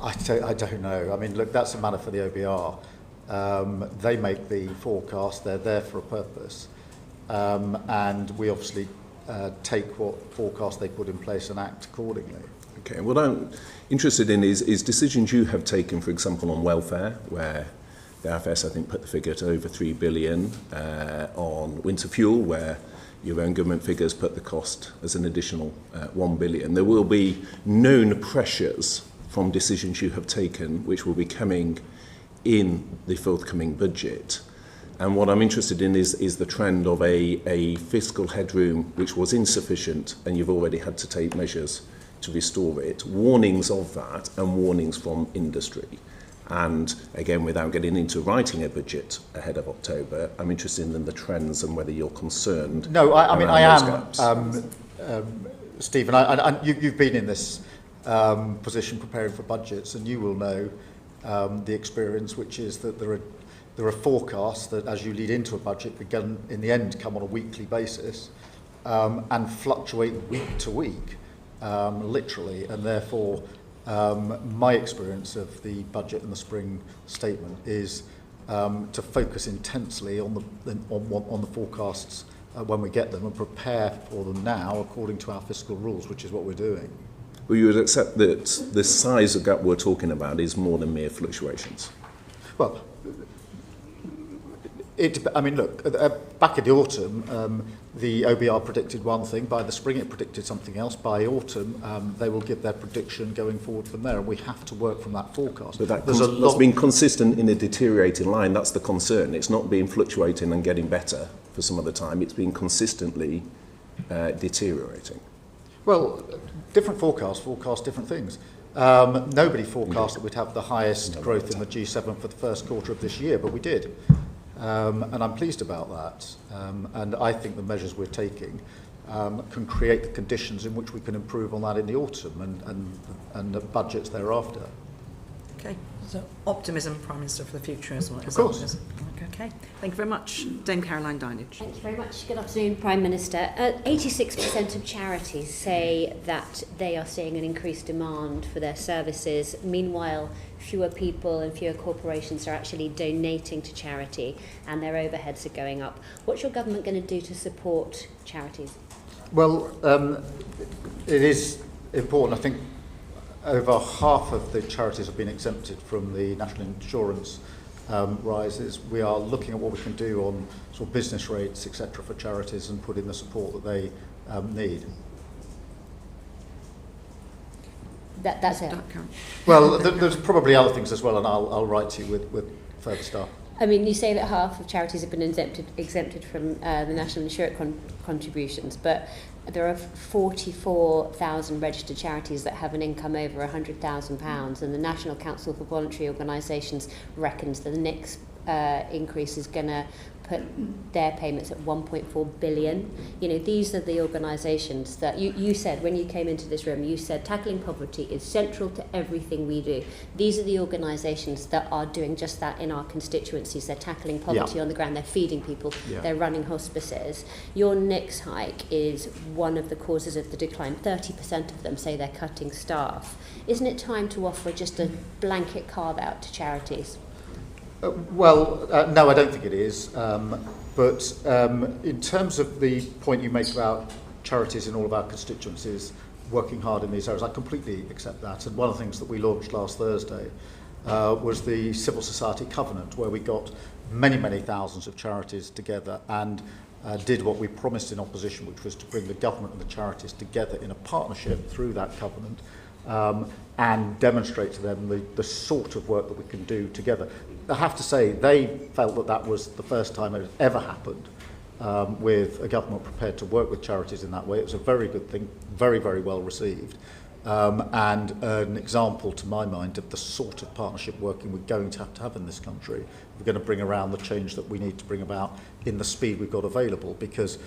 I don't know. I mean, look, that's a matter for the OBR. They make the forecast. They're there for a purpose. And we obviously take what forecast they put in place and act accordingly. Okay, what I'm interested in is decisions you have taken, for example, on welfare, where the IFS, I think, put the figure to over 3 billion, on winter fuel, where your own government figures put the cost as an additional 1 billion. There will be known pressures from decisions you have taken, which will be coming in the forthcoming budget. And what I'm interested in is the trend of a fiscal headroom which was insufficient, and you've already had to take measures to restore it. Warnings of that and warnings from industry. And again, without getting into writing a budget ahead of October, I'm interested in the trends and whether you're concerned. No, I mean, I am, Stephen. You've been in this position preparing for budgets, and you will know the experience, which is that there are forecasts that, as you lead into a budget, begin in the end come on a weekly basis and fluctuate week to week, literally, and therefore. My experience of the budget and the spring statement is to focus intensely on the forecasts when we get them and prepare for them now according to our fiscal rules, which is what we're doing. Well, you would accept that the size of gap we're talking about is more than mere fluctuations? Well, look, back in the autumn, the OBR predicted one thing. By the spring, it predicted something else. By autumn, they will give their prediction going forward from there, and we have to work from that forecast. But that's been consistent in a deteriorating line. That's the concern. It's not been fluctuating and getting better for some of the time. It's been consistently deteriorating. Well, different forecast different things. Nobody forecast that we'd have the highest growth in the G7 for the first quarter of this year, but we did. And I'm pleased about that. And I think the measures we're taking can create the conditions in which we can improve on that in the autumn and the budgets thereafter. Okay, so optimism, Prime Minister, for the future as well. Of course. Okay, thank you very much. Dame Caroline Dinage. Thank you very much. Good afternoon, Prime Minister. 86% of charities say that they are seeing an increased demand for their services. Meanwhile, fewer people and fewer corporations are actually donating to charity, and their overheads are going up. What's your government going to do to support charities? Well, it is important. I think over half of the charities have been exempted from the national insurance rises. We are looking at what we can do on sort of business rates, etc., for charities and put in the support that they need. That's it. Well, there's probably other things as well, and I'll write to you with further stuff. I mean, you say that half of charities have been exempted from the national insurance contributions, but there are 44,000 registered charities that have an income over £100,000, and the National Council for Voluntary Organisations reckons the next increase is going to put their payments at 1.4 billion. You know, these are the organisations that you said when you came into this room, you said tackling poverty is central to everything we do. These are the organisations that are doing just that in our constituencies. They're tackling poverty on the ground, they're feeding people, they're running hospices. Your next hike is one of the causes of the decline. 30% of them say they're cutting staff. Isn't it time to offer just a blanket carve out to charities? No, I don't think it is. But in terms of the point you make about charities in all of our constituencies working hard in these areas, I completely accept that. And one of the things that we launched last Thursday was the Civil Society Covenant, where we got many, many thousands of charities together and did what we promised in opposition, which was to bring the government and the charities together in a partnership through that covenant and demonstrate to them the sort of work that we can do together. I have to say, they felt that that was the first time it had ever happened with a government prepared to work with charities in that way. It was a very good thing, very, very well received, and an example, to my mind, of the sort of partnership working we're going to have in this country. We're going to bring around the change that we need to bring about in the speed we've got available, because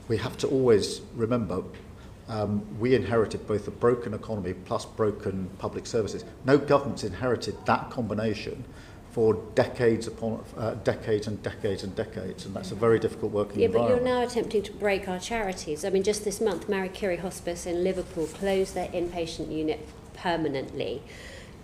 we have to always remember we inherited both a broken economy plus broken public services. No government's inherited that combination for decades upon decades and decades and decades, and that's a very difficult working environment. But you're now attempting to break our charities. I mean, just this month, Marie Curie Hospice in Liverpool closed their inpatient unit permanently.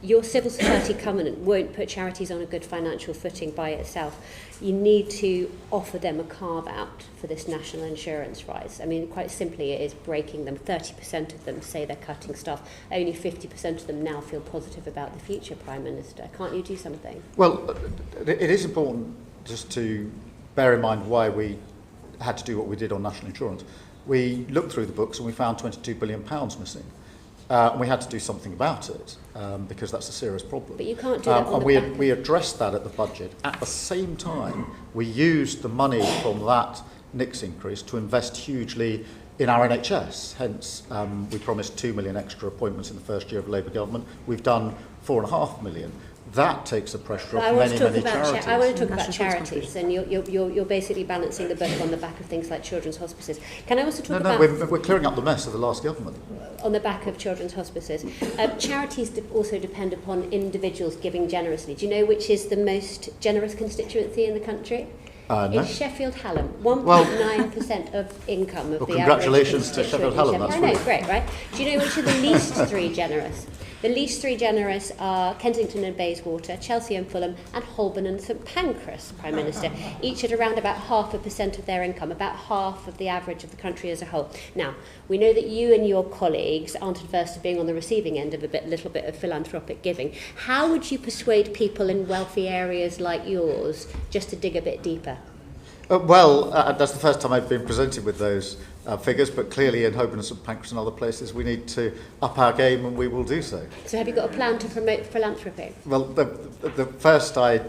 Your civil society covenant won't put charities on a good financial footing by itself. You need to offer them a carve-out for this national insurance rise. I mean, quite simply, it is breaking them. 30% of them say they're cutting staff. Only 50% of them now feel positive about the future, Prime Minister. Can't you do something? Well, it is important just to bear in mind why we had to do what we did on national insurance. We looked through the books and we found £22 billion missing. And we had to do something about it because that's a serious problem. But you can't do that on we addressed that at the budget. At the same time, we used the money from that NICS increase to invest hugely in our NHS. Hence, we promised 2 million extra appointments in the first year of Labour government. We've done 4.5 million. That takes the pressure off many charities. I want to talk about charities, and you're basically balancing the book on the back of things like children's hospices. Can I also talk about... we're clearing up the mess of the last government. On the back of children's hospices. Charities also depend upon individuals giving generously. Do you know which is the most generous constituency in the country? No. It's Sheffield Hallam. 1.9% of income of the average congratulations to Sheffield Hallam. I know, great, right? Do you know which are the least three generous? The least three generous are Kensington and Bayswater, Chelsea and Fulham, and Holborn and St Pancras, Prime Minister, each at around about 0.5% of their income, about half of the average of the country as a whole. Now, we know that you and your colleagues aren't adverse to being on the receiving end of a little bit of philanthropic giving. How would you persuade people in wealthy areas like yours just to dig a bit deeper? That's the first time I've been presented with those figures, but clearly in Holborn and St Pancras and other places we need to up our game, and we will do so. So have you got a plan to promote philanthropy? Well, the first I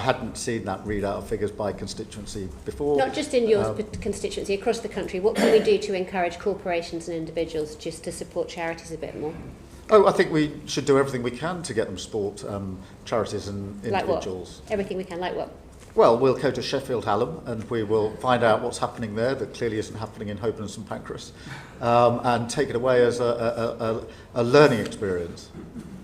hadn't seen that readout of figures by constituency before. Not just in your constituency, across the country. What can we do to encourage corporations and individuals just to support charities a bit more? I think we should do everything we can to get them to support charities and individuals. Like what? Everything we can, like what? Well, we'll go to Sheffield Hallam and we will find out what's happening there that clearly isn't happening in Holborn and St Pancras, and take it away as a learning experience.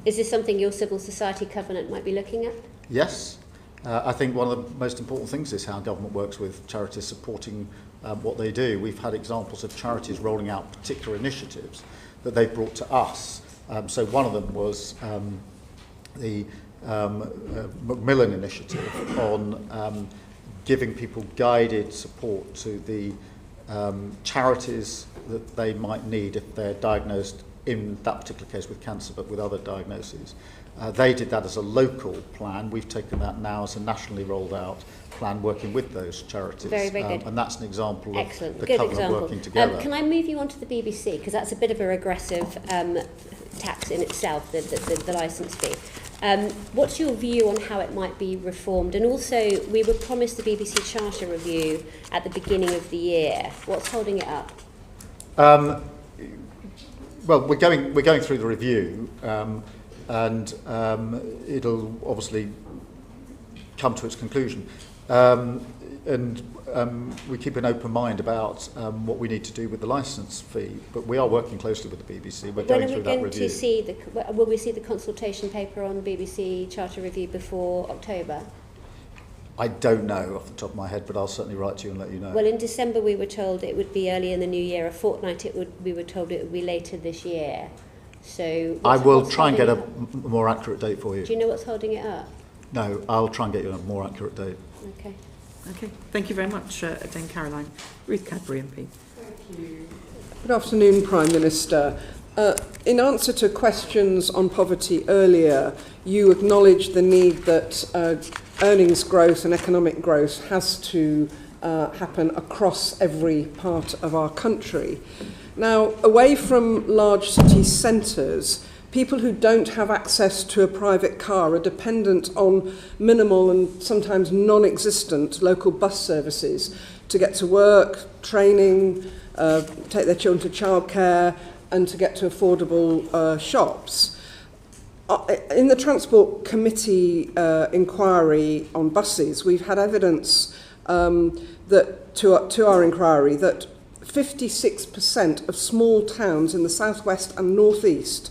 Is this something your civil society covenant might be looking at? Yes. I think one of the most important things is how government works with charities supporting what they do. We've had examples of charities rolling out particular initiatives that they've brought to us. So one of them was the Macmillan initiative on giving people guided support to the charities that they might need if they're diagnosed in that particular case with cancer, but with other diagnoses. They did that as a local plan. We've taken that now as a nationally rolled out plan, working with those charities. Very, very good. And that's an example Excellent. of the Good covenant example. working together. Can I move you on to the BBC? Because that's a bit of a regressive tax in itself, the licence fee. What's your view on how it might be reformed? And also, we were promised the BBC Charter review at the beginning of the year. What's holding it up? Well, we're going through the review, and it'll obviously come to its conclusion. We keep an open mind about what we need to do with the licence fee, but we are working closely with the BBC. We're going through that review. Will we see the consultation paper on BBC Charter review before October? I don't know off the top of my head, but I'll certainly write to you and let you know. Well, in December we were told it would be early in the new year. A fortnight we were told it would be later this year. So I will try and get a more accurate date for you. Do you know what's holding it up? No, I'll try and get you a more accurate date. Okay. Okay, thank you very much, Dame Caroline. Ruth Cadbury MP. Thank you. Good afternoon, Prime Minister. In answer to questions on poverty earlier, you acknowledged the need that earnings growth and economic growth has to happen across every part of our country. Now, away from large city centres, people who don't have access to a private car are dependent on minimal and sometimes non-existent local bus services to get to work, training, take their children to childcare, and to get to affordable shops. In the Transport Committee inquiry on buses, we've had evidence that to our inquiry that 56% of small towns in the southwest and northeast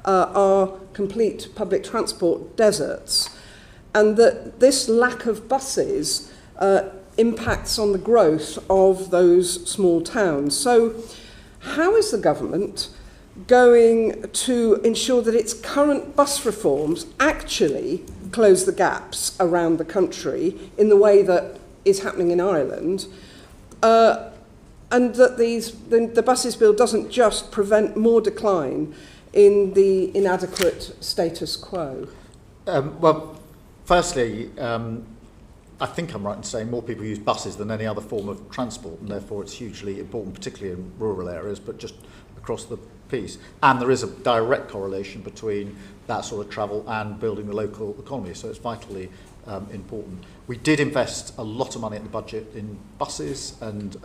are complete public transport deserts, and that this lack of buses impacts on the growth of those small towns. So how is the government going to ensure that its current bus reforms actually close the gaps around the country in the way that is happening in Ireland, and that the buses bill doesn't just prevent more decline in the inadequate status quo? Well, firstly, I think I'm right in saying more people use buses than any other form of transport, and therefore it's hugely important, particularly in rural areas, but just across the piece. And there is a direct correlation between that sort of travel and building the local economy, so it's vitally important. We did invest a lot of money in the budget in buses, and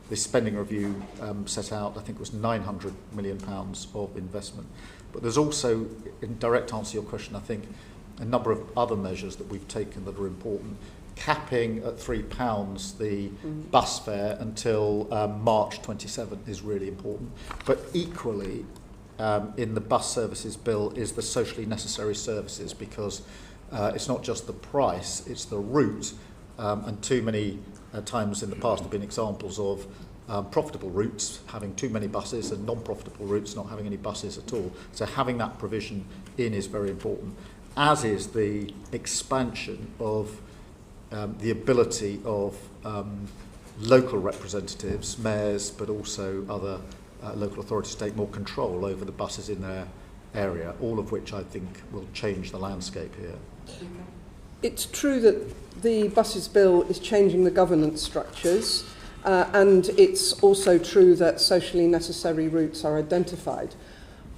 the spending review set out, I think it was £900 million of investment. But there's also, in direct answer to your question, I think a number of other measures that we've taken that are important. Capping at £3 the bus fare until March 27 is really important. But equally, in the bus services bill is the socially necessary services, because it's not just the price, it's the route. And too many times in the past there have been examples of profitable routes having too many buses and non-profitable routes not having any buses at all. So having that provision in is very important, as is the expansion of the ability of local representatives, mayors, but also other local authorities to take more control over the buses in their area, all of which I think will change the landscape here. It's true that the buses bill is changing the governance structures, and it's also true that socially necessary routes are identified.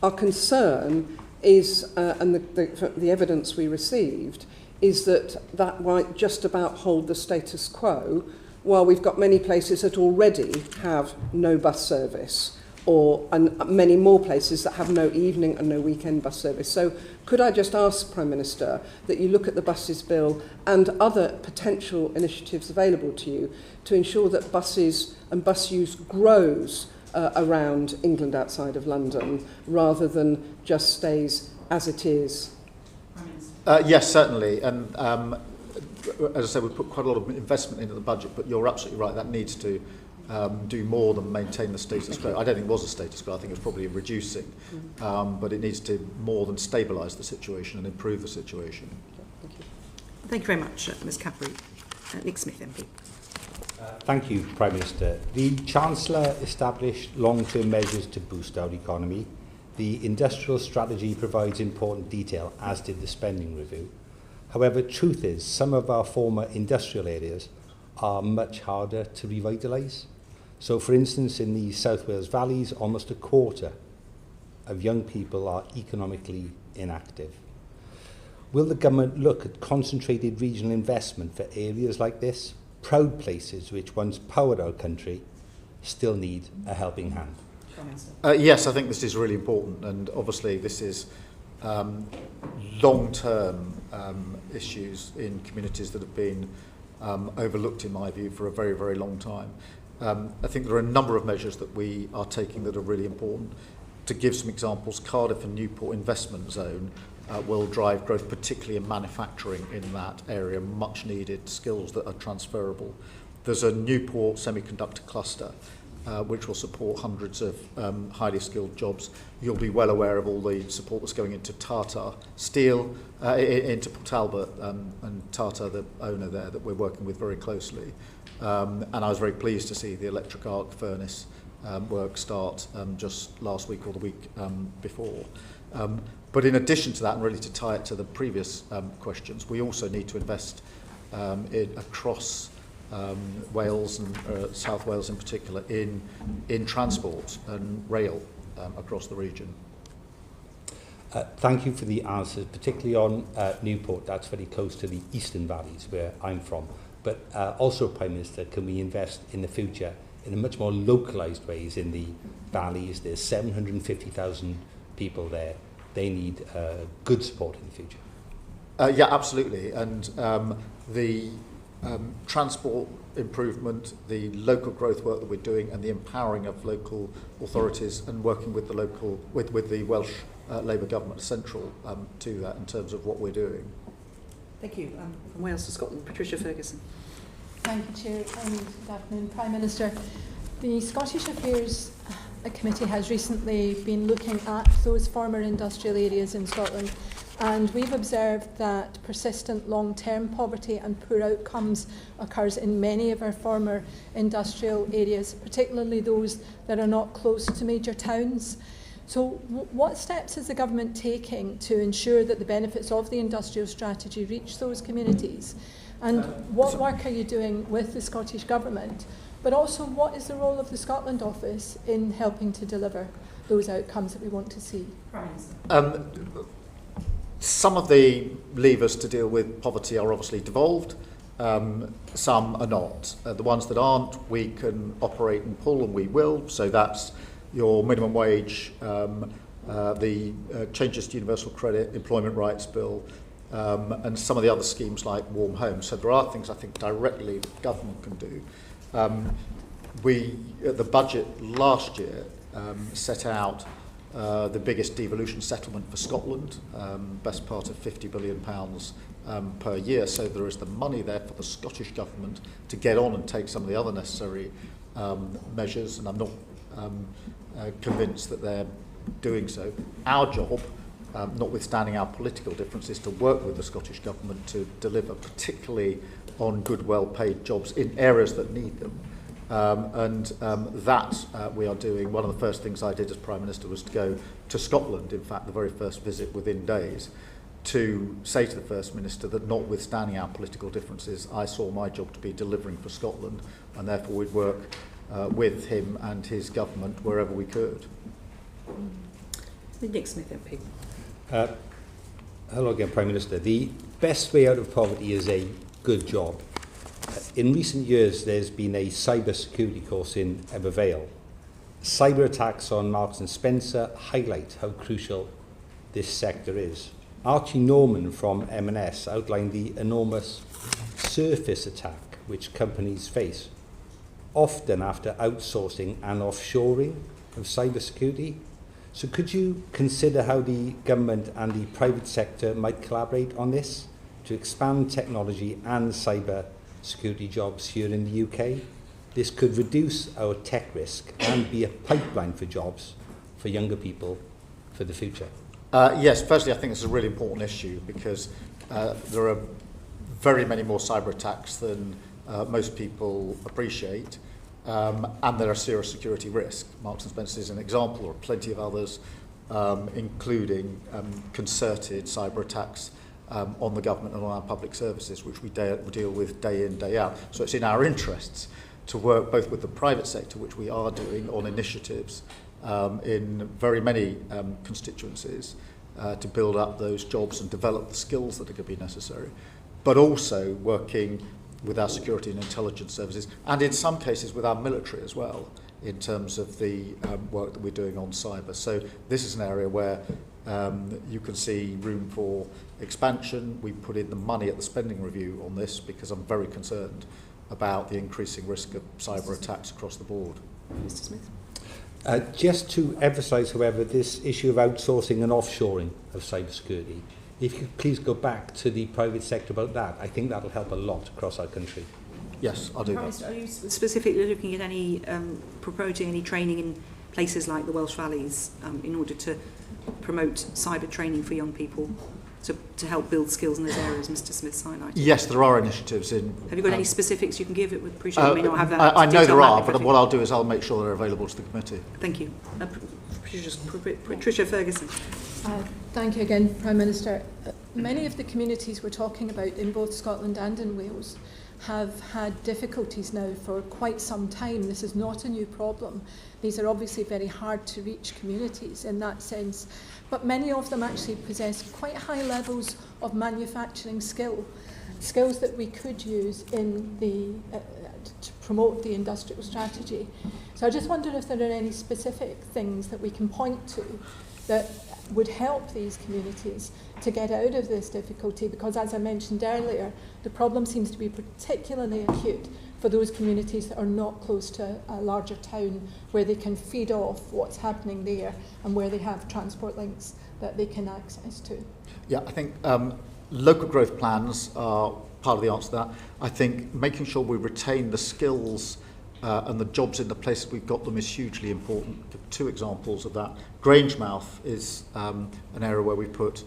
Our concern is, and the evidence we received, is that that might just about hold the status quo, while we've got many places that already have no bus service, and many more places that have no evening and no weekend bus service. So could I just ask, Prime Minister, that you look at the buses bill and other potential initiatives available to you to ensure that buses and bus use grows around England outside of London, rather than just stays as it is? Yes, certainly. And as I said, we've put quite a lot of investment into the budget, but you're absolutely right, that needs to do more than maintain the status quo. I don't think it was a status quo, I think it was probably reducing, but it needs to more than stabilise the situation and improve the situation. Thank you. Thank you very much, Ms Cadbury. Nick Smith MP. Thank you, Prime Minister. The Chancellor established long-term measures to boost our economy. The industrial strategy provides important detail, as did the spending review. However, truth is, some of our former industrial areas are much harder to revitalise. So, for instance, in the South Wales valleys, almost a quarter of young people are economically inactive. Will the government look at concentrated regional investment for areas like this, proud places which once powered our country, still need a helping hand? Yes, I think this is really important, and obviously this is long-term issues in communities that have been overlooked, in my view, for a very, very long time. I think there are a number of measures that we are taking that are really important. To give some examples, Cardiff and Newport investment zone will drive growth, particularly in manufacturing in that area, much needed skills that are transferable. There's a Newport semiconductor cluster which will support hundreds of highly skilled jobs. You'll be well aware of all the support that's going into Tata Steel, into Port Talbot, and Tata, the owner there, that we're working with very closely. And I was very pleased to see the electric arc furnace work start just last week or the week before. But in addition to that, and really to tie it to the previous questions, we also need to invest across Wales and South Wales in particular in transport and rail across the region. Thank you for the answers, particularly on Newport. That's very close to the Eastern Valleys, where I'm from. But also, Prime Minister, can we invest in the future in a much more localised ways in the valleys? There's 750,000 people there. They need good support in the future. Yeah, absolutely. And the transport improvement, the local growth work that we're doing, and the empowering of local authorities and working with the local, with the Welsh Labour government central to that in terms of what we're doing. Thank you. From Wales to Scotland, Patricia Ferguson. Thank you, Chair, and good afternoon, Prime Minister. The Scottish Affairs Committee has recently been looking at those former industrial areas in Scotland, and we've observed that persistent long-term poverty and poor outcomes occurs in many of our former industrial areas, particularly those that are not close to major towns. So what steps is the government taking to ensure that the benefits of the industrial strategy reach those communities? And what work are you doing with the Scottish Government? But also, what is the role of the Scotland Office in helping to deliver those outcomes that we want to see? Some of the levers to deal with poverty are obviously devolved. Some are not. The ones that aren't, we can operate and pull, and we will. So that's your minimum wage, the changes to universal credit, employment rights bill, and some of the other schemes like warm homes. So there are things I think directly the government can do. We, at the budget last year, set out the biggest devolution settlement for Scotland, best part of £50 billion per year. So there is the money there for the Scottish Government to get on and take some of the other necessary measures, and I'm not convinced that they're doing so. Our job, notwithstanding our political differences, to work with the Scottish Government to deliver, particularly on good, well-paid jobs in areas that need them. That we are doing. One of the first things I did as Prime Minister was to go to Scotland, in fact, the very first visit within days, to say to the First Minister that notwithstanding our political differences, I saw my job to be delivering for Scotland, and therefore we'd work with him and his government wherever we could. Nick Smith MP. Hello again, Prime Minister. The best way out of poverty is a good job. In recent years, there's been a cyber security course in Ebervale. Cyber attacks on Marks and Spencer highlight how crucial this sector is. Archie Norman from M&S outlined the enormous surface attack which companies face, often after outsourcing and offshoring of cyber security. So could you consider how the government and the private sector might collaborate on this to expand technology and cyber security jobs here in the UK? This could reduce our tech risk and be a pipeline for jobs for younger people for the future. Yes, firstly, I think it's a really important issue because there are very many more cyber attacks than most people appreciate, and there are serious security risks. Marks and Spencer is an example, or plenty of others. including concerted cyber attacks on the government and on our public services, which we deal with day in, day out. So it's in our interests to work both with the private sector, which we are doing on initiatives in very many constituencies to build up those jobs and develop the skills that are going to be necessary, but also working with our security and intelligence services, and in some cases with our military as well, in terms of the work that we're doing on cyber. So this is an area where you can see room for expansion. We put in the money at the spending review on this because I'm very concerned about the increasing risk of cyber attacks across the board. Mr. Smith. Just to emphasise, however, this issue of outsourcing and offshoring of cybersecurity, if you could please go back to the private sector about that, I think that'll help a lot across our country. Yes, I'll do that. Are you specifically looking at any, promoting any training in places like the Welsh Valleys in order to promote cyber training for young people to help build skills in those areas Mr. Smith's highlighted? Yes, there are initiatives in... Have you got any specifics you can give? It would appreciate you may not have that. I know there are, but what I'll do is I'll make sure they're available to the committee. Thank you. Patricia Ferguson. Thank you again, Prime Minister. Many of the communities we're talking about in both Scotland and in Wales have had difficulties now for quite some time. This is not a new problem. These are obviously very hard to reach communities in that sense, but many of them actually possess quite high levels of manufacturing skills that we could use in the to promote the industrial strategy. So I just wonder if there are any specific things that we can point to that would help these communities to get out of this difficulty, because as I mentioned earlier, the problem seems to be particularly acute for those communities that are not close to a larger town where they can feed off what's happening there and where they have transport links that they can access to. Yeah, I think local growth plans are part of the answer to that. I think making sure we retain the skills and the jobs in the places we've got them is hugely important. I'll give two examples of that. Grangemouth is an area where we put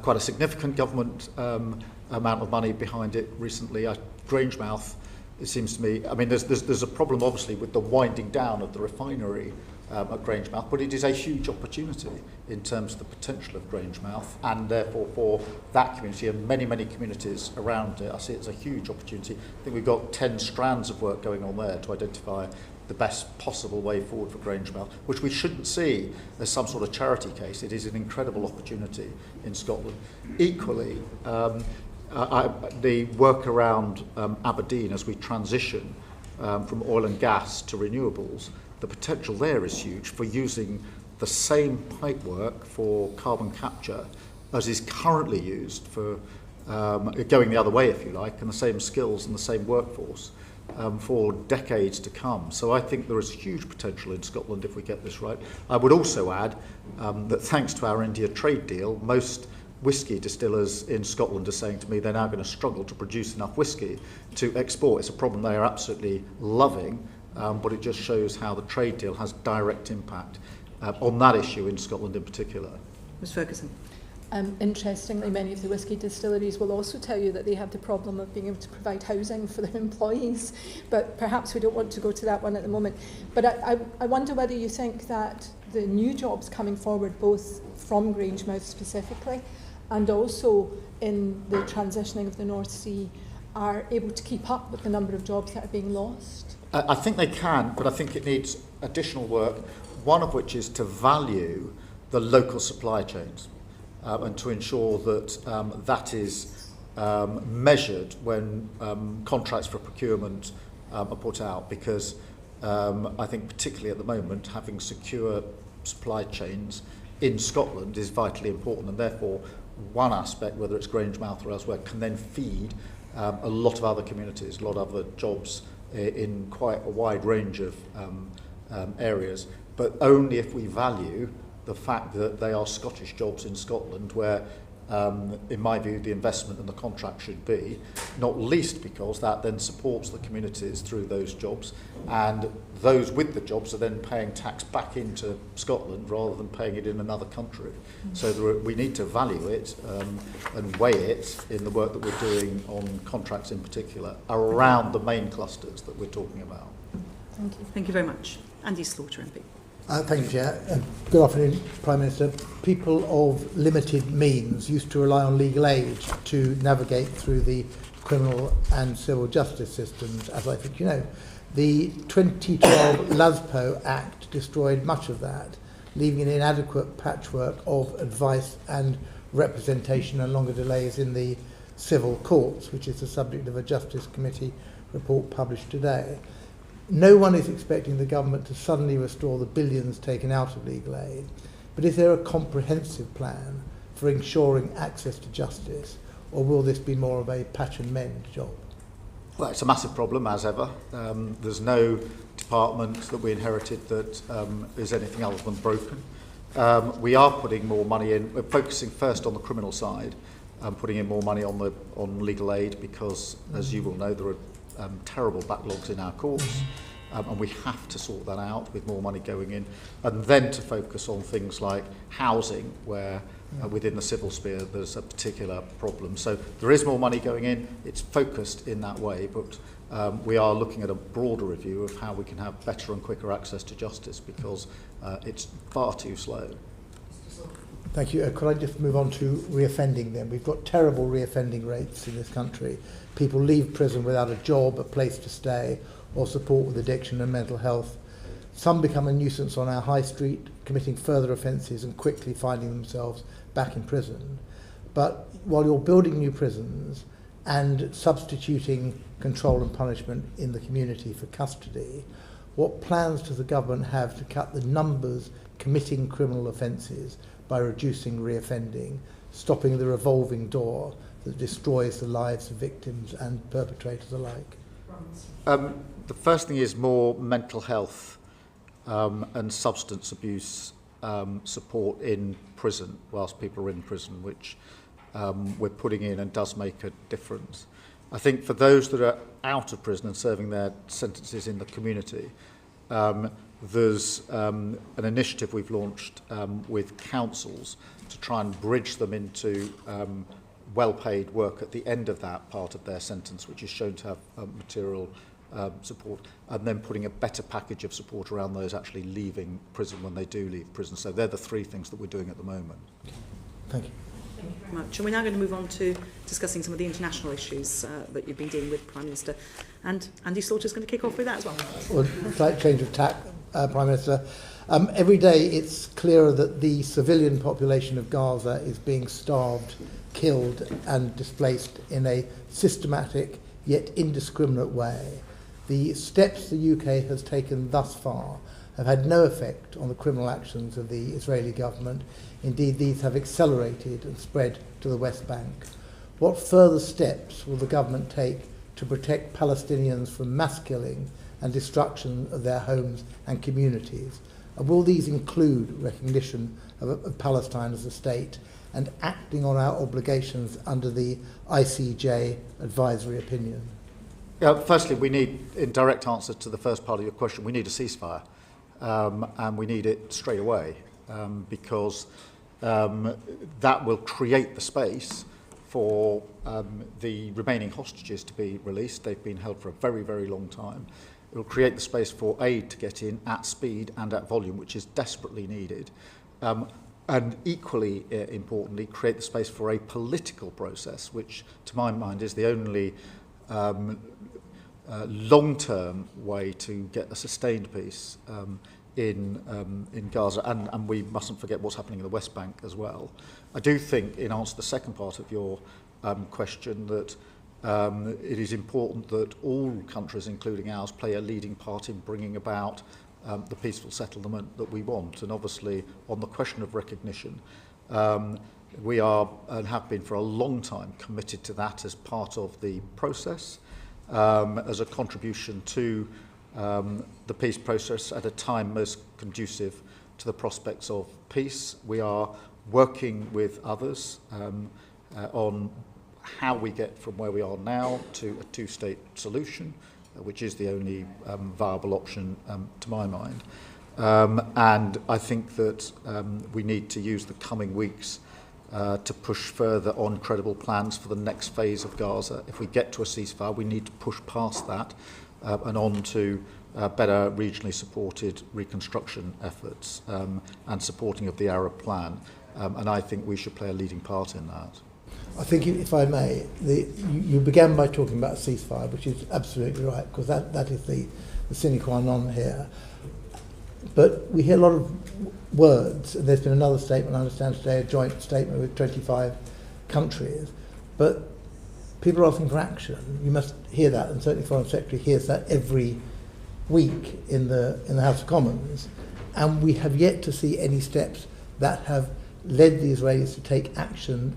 quite a significant government amount of money behind it recently. Grangemouth, it seems to me, I mean, there's a problem obviously with the winding down of the refinery at Grangemouth, but it is a huge opportunity in terms of the potential of Grangemouth, and therefore for that community and many, many communities around it. I see it as a huge opportunity. I think we've got 10 strands of work going on there to identify the best possible way forward for Grangemouth, which we shouldn't see as some sort of charity case. It is an incredible opportunity in Scotland. Equally, the work around Aberdeen as we transition from oil and gas to renewables, the potential there is huge for using the same pipework for carbon capture as is currently used for going the other way, if you like, and the same skills and the same workforce for decades to come. So I think there is huge potential in Scotland if we get this right. I would also add that thanks to our India trade deal, most whisky distillers in Scotland are saying to me they're now going to struggle to produce enough whisky to export. It's a problem they are absolutely loving, but it just shows how the trade deal has direct impact on that issue in Scotland in particular. Ms Ferguson. Interestingly, many of the whisky distilleries will also tell you that they have the problem of being able to provide housing for their employees, but perhaps we don't want to go to that one at the moment. But I wonder whether you think that the new jobs coming forward, both from Grangemouth specifically and also in the transitioning of the North Sea, are able to keep up with the number of jobs that are being lost? I think they can, but I think it needs additional work, one of which is to value the local supply chains and to ensure that that is measured when contracts for procurement are put out, because I think particularly at the moment having secure supply chains in Scotland is vitally important, and therefore one aspect, whether it's Grangemouth or elsewhere, can then feed a lot of other communities, a lot of other jobs in quite a wide range of areas, but only if we value the fact that they are Scottish jobs in Scotland, where, in my view, the investment and the contract should be, not least because that then supports the communities through those jobs, and those with the jobs are then paying tax back into Scotland rather than paying it in another country. So we need to value it and weigh it in the work that we're doing on contracts in particular around the main clusters that we're talking about. Thank you. Thank you very much. Andy Slaughter, MP. Thank you, Chair. Good afternoon, Prime Minister. People of limited means used to rely on legal aid to navigate through the criminal and civil justice systems, as I think you know. The 2012 LASPO Act destroyed much of that, leaving an inadequate patchwork of advice and representation and longer delays in the civil courts, which is the subject of a Justice Committee report published today. No one is expecting the government to suddenly restore the billions taken out of legal aid, but is there a comprehensive plan for ensuring access to justice, or will this be more of a patch and mend job? Well, it's a massive problem, as ever. There's no department that we inherited that is anything other than broken. We are putting more money in. We're focusing first on the criminal side, putting in more money on legal aid because, as you will know, there are terrible backlogs in our courts, and we have to sort that out with more money going in, and then to focus on things like housing, where within the civil sphere there's a particular problem. So there is more money going in, it's focused in that way, but we are looking at a broader review of how we can have better and quicker access to justice because it's far too slow. Thank you. Could I just move on to reoffending then? We've got terrible reoffending rates in this country. People leave prison without a job, a place to stay, or support with addiction and mental health. Some become a nuisance on our high street, committing further offences and quickly finding themselves back in prison. But while you're building new prisons and substituting control and punishment in the community for custody, what plans does the government have to cut the numbers committing criminal offences by reducing reoffending, stopping the revolving door that destroys the lives of victims and perpetrators alike? The first thing is more mental health and substance abuse support in prison whilst people are in prison, which we're putting in and does make a difference. I think for those that are out of prison and serving their sentences in the community, there's an initiative we've launched with councils to try and bridge them into well-paid work at the end of that part of their sentence, which is shown to have material support, and then putting a better package of support around those actually leaving prison when they do leave prison. So they're the three things that we're doing at the moment. Thank you. Thank you very much. And we're now going to move on to discussing some of the international issues that you've been dealing with, Prime Minister. And Andy Slaughter's going to kick off with that as well. Well, slight change of tack, Prime Minister. Every day it's clearer that the civilian population of Gaza is being starved, killed and displaced in a systematic yet indiscriminate way. The steps the UK has taken thus far have had no effect on the criminal actions of the Israeli government. Indeed, these have accelerated and spread to the West Bank. What further steps will the government take to protect Palestinians from mass killing and destruction of their homes and communities? And will these include recognition of Palestine as a state and acting on our obligations under the ICJ advisory opinion? Firstly, we need, in direct answer to the first part of your question, we need a ceasefire. And we need it straight away because that will create the space for the remaining hostages to be released. They've been held for a very, very long time. It will create the space for aid to get in at speed and at volume, which is desperately needed. And equally importantly, create the space for a political process, which to my mind is the only long-term way to get a sustained peace in Gaza, and we mustn't forget what's happening in the West Bank as well. I do think, in answer to the second part of your question, that it is important that all countries, including ours, play a leading part in bringing about the peaceful settlement that we want. And obviously, on the question of recognition, we are and have been for a long time committed to that as part of the process. As a contribution to the peace process at a time most conducive to the prospects of peace. We are working with others on how we get from where we are now to a two-state solution, which is the only viable option to my mind. And I think that we need to use the coming weeks to push further on credible plans for the next phase of Gaza. If we get to a ceasefire, we need to push past that and on to better regionally supported reconstruction efforts and supporting of the Arab plan. And I think we should play a leading part in that. I think, if I may, you began by talking about a ceasefire, which is absolutely right, because that is the sine qua non here. But we hear a lot of words, and there's been another statement, I understand today, a joint statement with 25 countries, but people are asking for action. You must hear that, and certainly the Foreign Secretary hears that every week in the House of Commons, and we have yet to see any steps that have led the Israelis to take action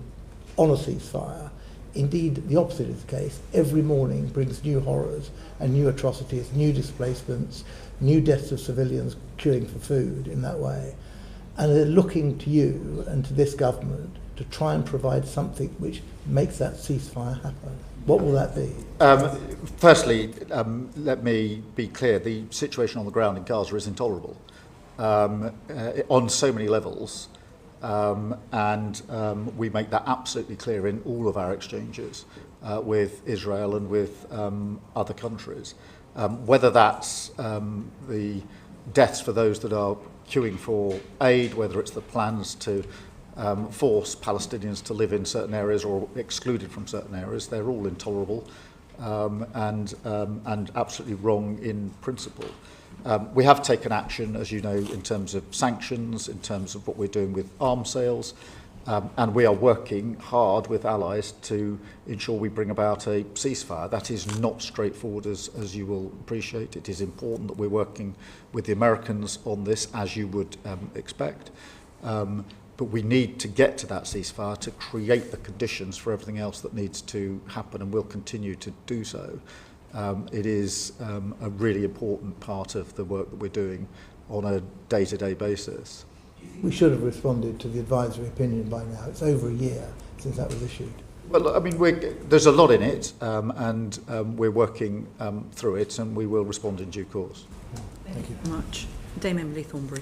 on a ceasefire. Indeed, the opposite is the case. Every morning brings new horrors and new atrocities, new displacements, new deaths of civilians queuing for food in that way. And they're looking to you and to this government to try and provide something which makes that ceasefire happen. What will that be? Firstly, let me be clear, the situation on the ground in Gaza is intolerable on so many levels. And we make that absolutely clear in all of our exchanges with Israel and with other countries. Whether that's the deaths for those that are queuing for aid, whether it's the plans to force Palestinians to live in certain areas or excluded from certain areas, they're all intolerable and absolutely wrong in principle. We have taken action, as you know, in terms of sanctions, in terms of what we're doing with arms sales, and we are working hard with allies to ensure we bring about a ceasefire. That is not straightforward, as you will appreciate. It is important that we're working with the Americans on this, as you would expect. But we need to get to that ceasefire to create the conditions for everything else that needs to happen, and we'll continue to do so. It is a really important part of the work that we're doing on a day-to-day basis. We should have responded to the advisory opinion by now. It's over a year since that was issued. Well, I mean, there's a lot in it, and we're working through it, and we will respond in due course. Thank you very much. Dame Emily Thornbury.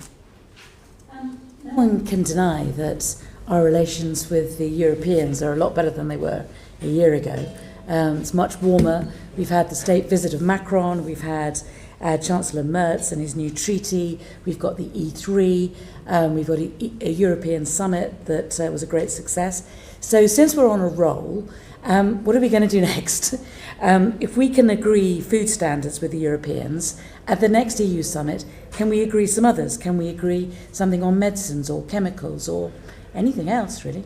No one can deny that our relations with the Europeans are a lot better than they were a year ago. It's much warmer. We've had the state visit of Macron. We've had Chancellor Merz and his new treaty. We've got the E3. We've got a European summit that was a great success. So since we're on a roll, what are we going to do next? If we can agree food standards with the Europeans, at the next EU summit, can we agree some others? Can we agree something on medicines or chemicals or anything else, really?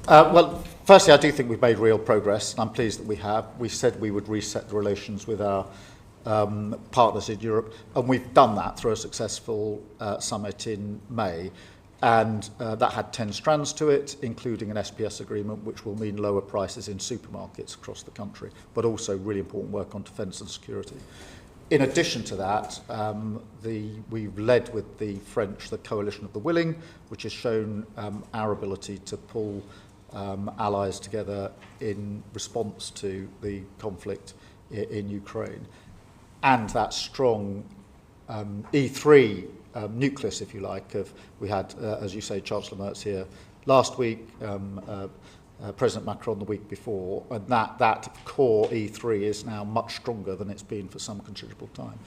Well, firstly, I do think we've made real progress. I'm pleased that we have. We said we would reset the relations with our partners in Europe, and we've done that through a successful summit in May. And that had 10 strands to it, including an SPS agreement, which will mean lower prices in supermarkets across the country, but also really important work on defence and security. In addition to that, we've led with the French the Coalition of the Willing, which has shown our ability to pull allies together in response to the conflict in Ukraine. And that strong E3 nucleus, if you like, we had, as you say, Chancellor Merz here last week, President Macron the week before, and that core E3 is now much stronger than it's been for some considerable time.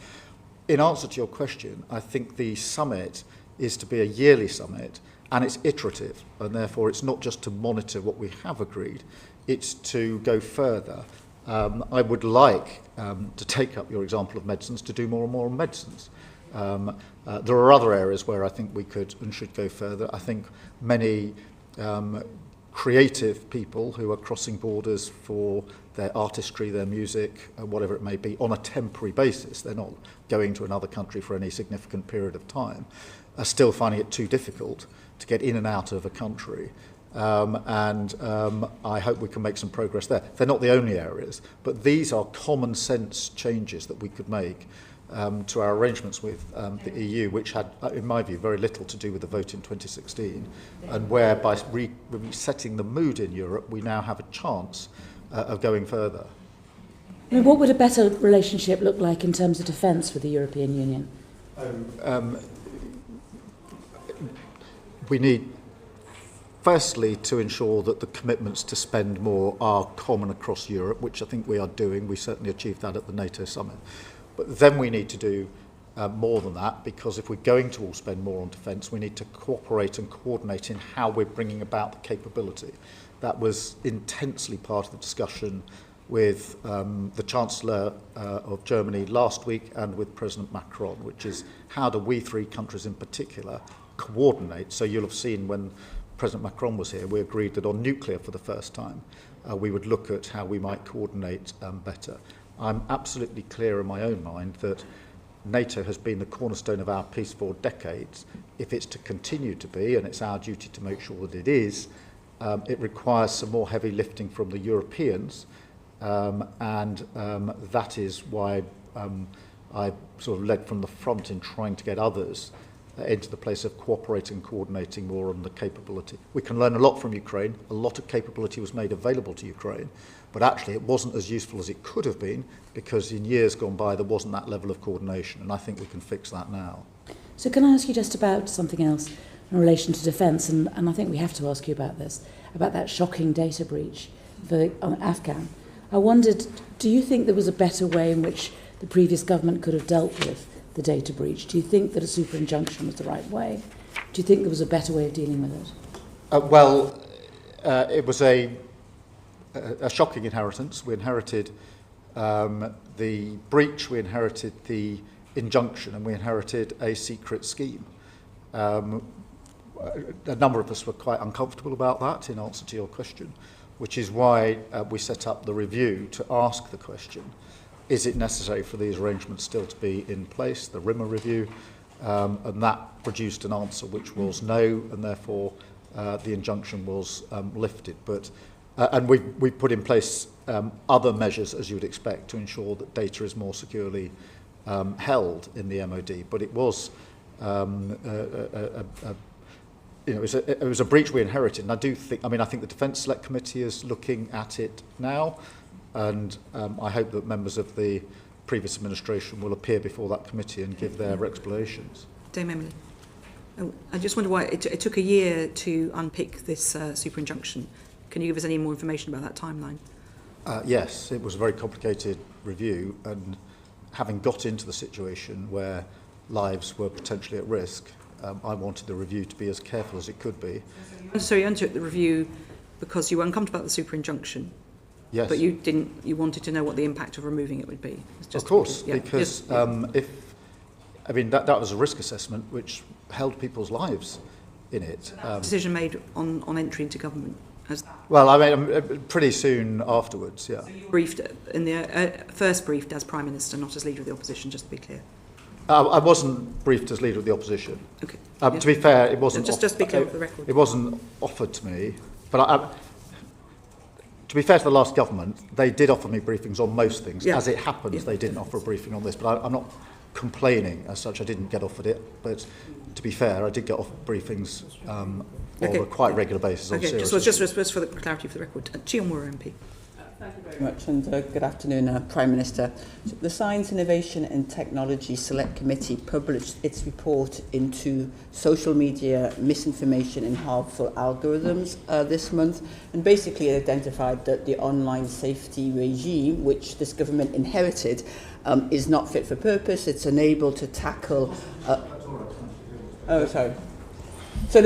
In answer to your question, I think the summit is to be a yearly summit, and it's iterative, and therefore it's not just to monitor what we have agreed, it's to go further. I would like to take up your example of medicines, to do more and more on medicines. There are other areas where I think we could and should go further. I think many creative people who are crossing borders for their artistry, their music, whatever it may be, on a temporary basis, they're not going to another country for any significant period of time, are still finding it too difficult to get in and out of a country. I hope we can make some progress there. They're not the only areas, but these are common sense changes that we could make to our arrangements with the EU, which had, in my view, very little to do with the vote in 2016, and where by resetting the mood in Europe, we now have a chance of going further. I mean, what would a better relationship look like in terms of defence with the European Union? We need, firstly, to ensure that the commitments to spend more are common across Europe, which I think we are doing. We certainly achieved that at the NATO summit. But then we need to do more than that, because if we're going to all spend more on defence, we need to cooperate and coordinate in how we're bringing about the capability. That was intensely part of the discussion with the Chancellor of Germany last week and with President Macron, which is how do we three countries in particular coordinate. So you'll have seen when President Macron was here, we agreed that on nuclear for the first time, we would look at how we might coordinate better. I'm absolutely clear in my own mind that NATO has been the cornerstone of our peace for decades. If it's to continue to be, and it's our duty to make sure that it is, it requires some more heavy lifting from the Europeans, and that is why I sort of led from the front in trying to get others into the place of cooperating and coordinating more on the capability. We can learn a lot from Ukraine. A lot of capability was made available to Ukraine, but actually it wasn't as useful as it could have been, because in years gone by there wasn't that level of coordination, and I think we can fix that now. So can I ask you just about something else in relation to defence, and I think we have to ask you about this, about that shocking data breach for Afghan. I wondered, do you think there was a better way in which the previous government could have dealt with the data breach? Do you think that a super injunction was the right way? Do you think there was a better way of dealing with it? It was a shocking inheritance. We inherited the breach, we inherited the injunction, and we inherited a secret scheme. A number of us were quite uncomfortable about that, in answer to your question, which is why we set up the review to ask the question, is it necessary for these arrangements still to be in place, the RIMA review, and that produced an answer which was no, and therefore the injunction was lifted. But and we put in place other measures, as you would expect, to ensure that data is more securely held in the MOD. But it was it was a breach we inherited, and I think the Defence Select Committee is looking at it now, and I hope that members of the previous administration will appear before that committee and give their explanations. Dame Emily. I just wonder why it took a year to unpick this super injunction. Can you give us any more information about that timeline? Yes, it was a very complicated review, and having got into the situation where lives were potentially at risk, I wanted the review to be as careful as it could be. So you undertook the review because you were uncomfortable about the super injunction? Yes. But you wanted to know what the impact of removing it would be? Of course, because that was a risk assessment which held people's lives in it. Decision made on entry into government? Pretty soon afterwards, yeah. So you briefed in the first briefed as Prime Minister, not as Leader of the Opposition, just to be clear. I wasn't briefed as Leader of the Opposition. Okay. To be fair, it wasn't. Just be clear for the record. It wasn't offered to me, but to be fair to the last government, they did offer me briefings on most things. Yeah. As it happens, they didn't offer a briefing on this, but I'm not complaining as such. I didn't get offered it, but to be fair, I did get offered briefings on a quite regular basis. Okay, just for the clarity for the record. Dame Meg MP. Thank you very much, and good afternoon, Prime Minister. So the Science, Innovation and Technology Select Committee published its report into social media misinformation and harmful algorithms this month, and basically identified that the online safety regime, which this government inherited, is not fit for purpose. It's unable to tackle... So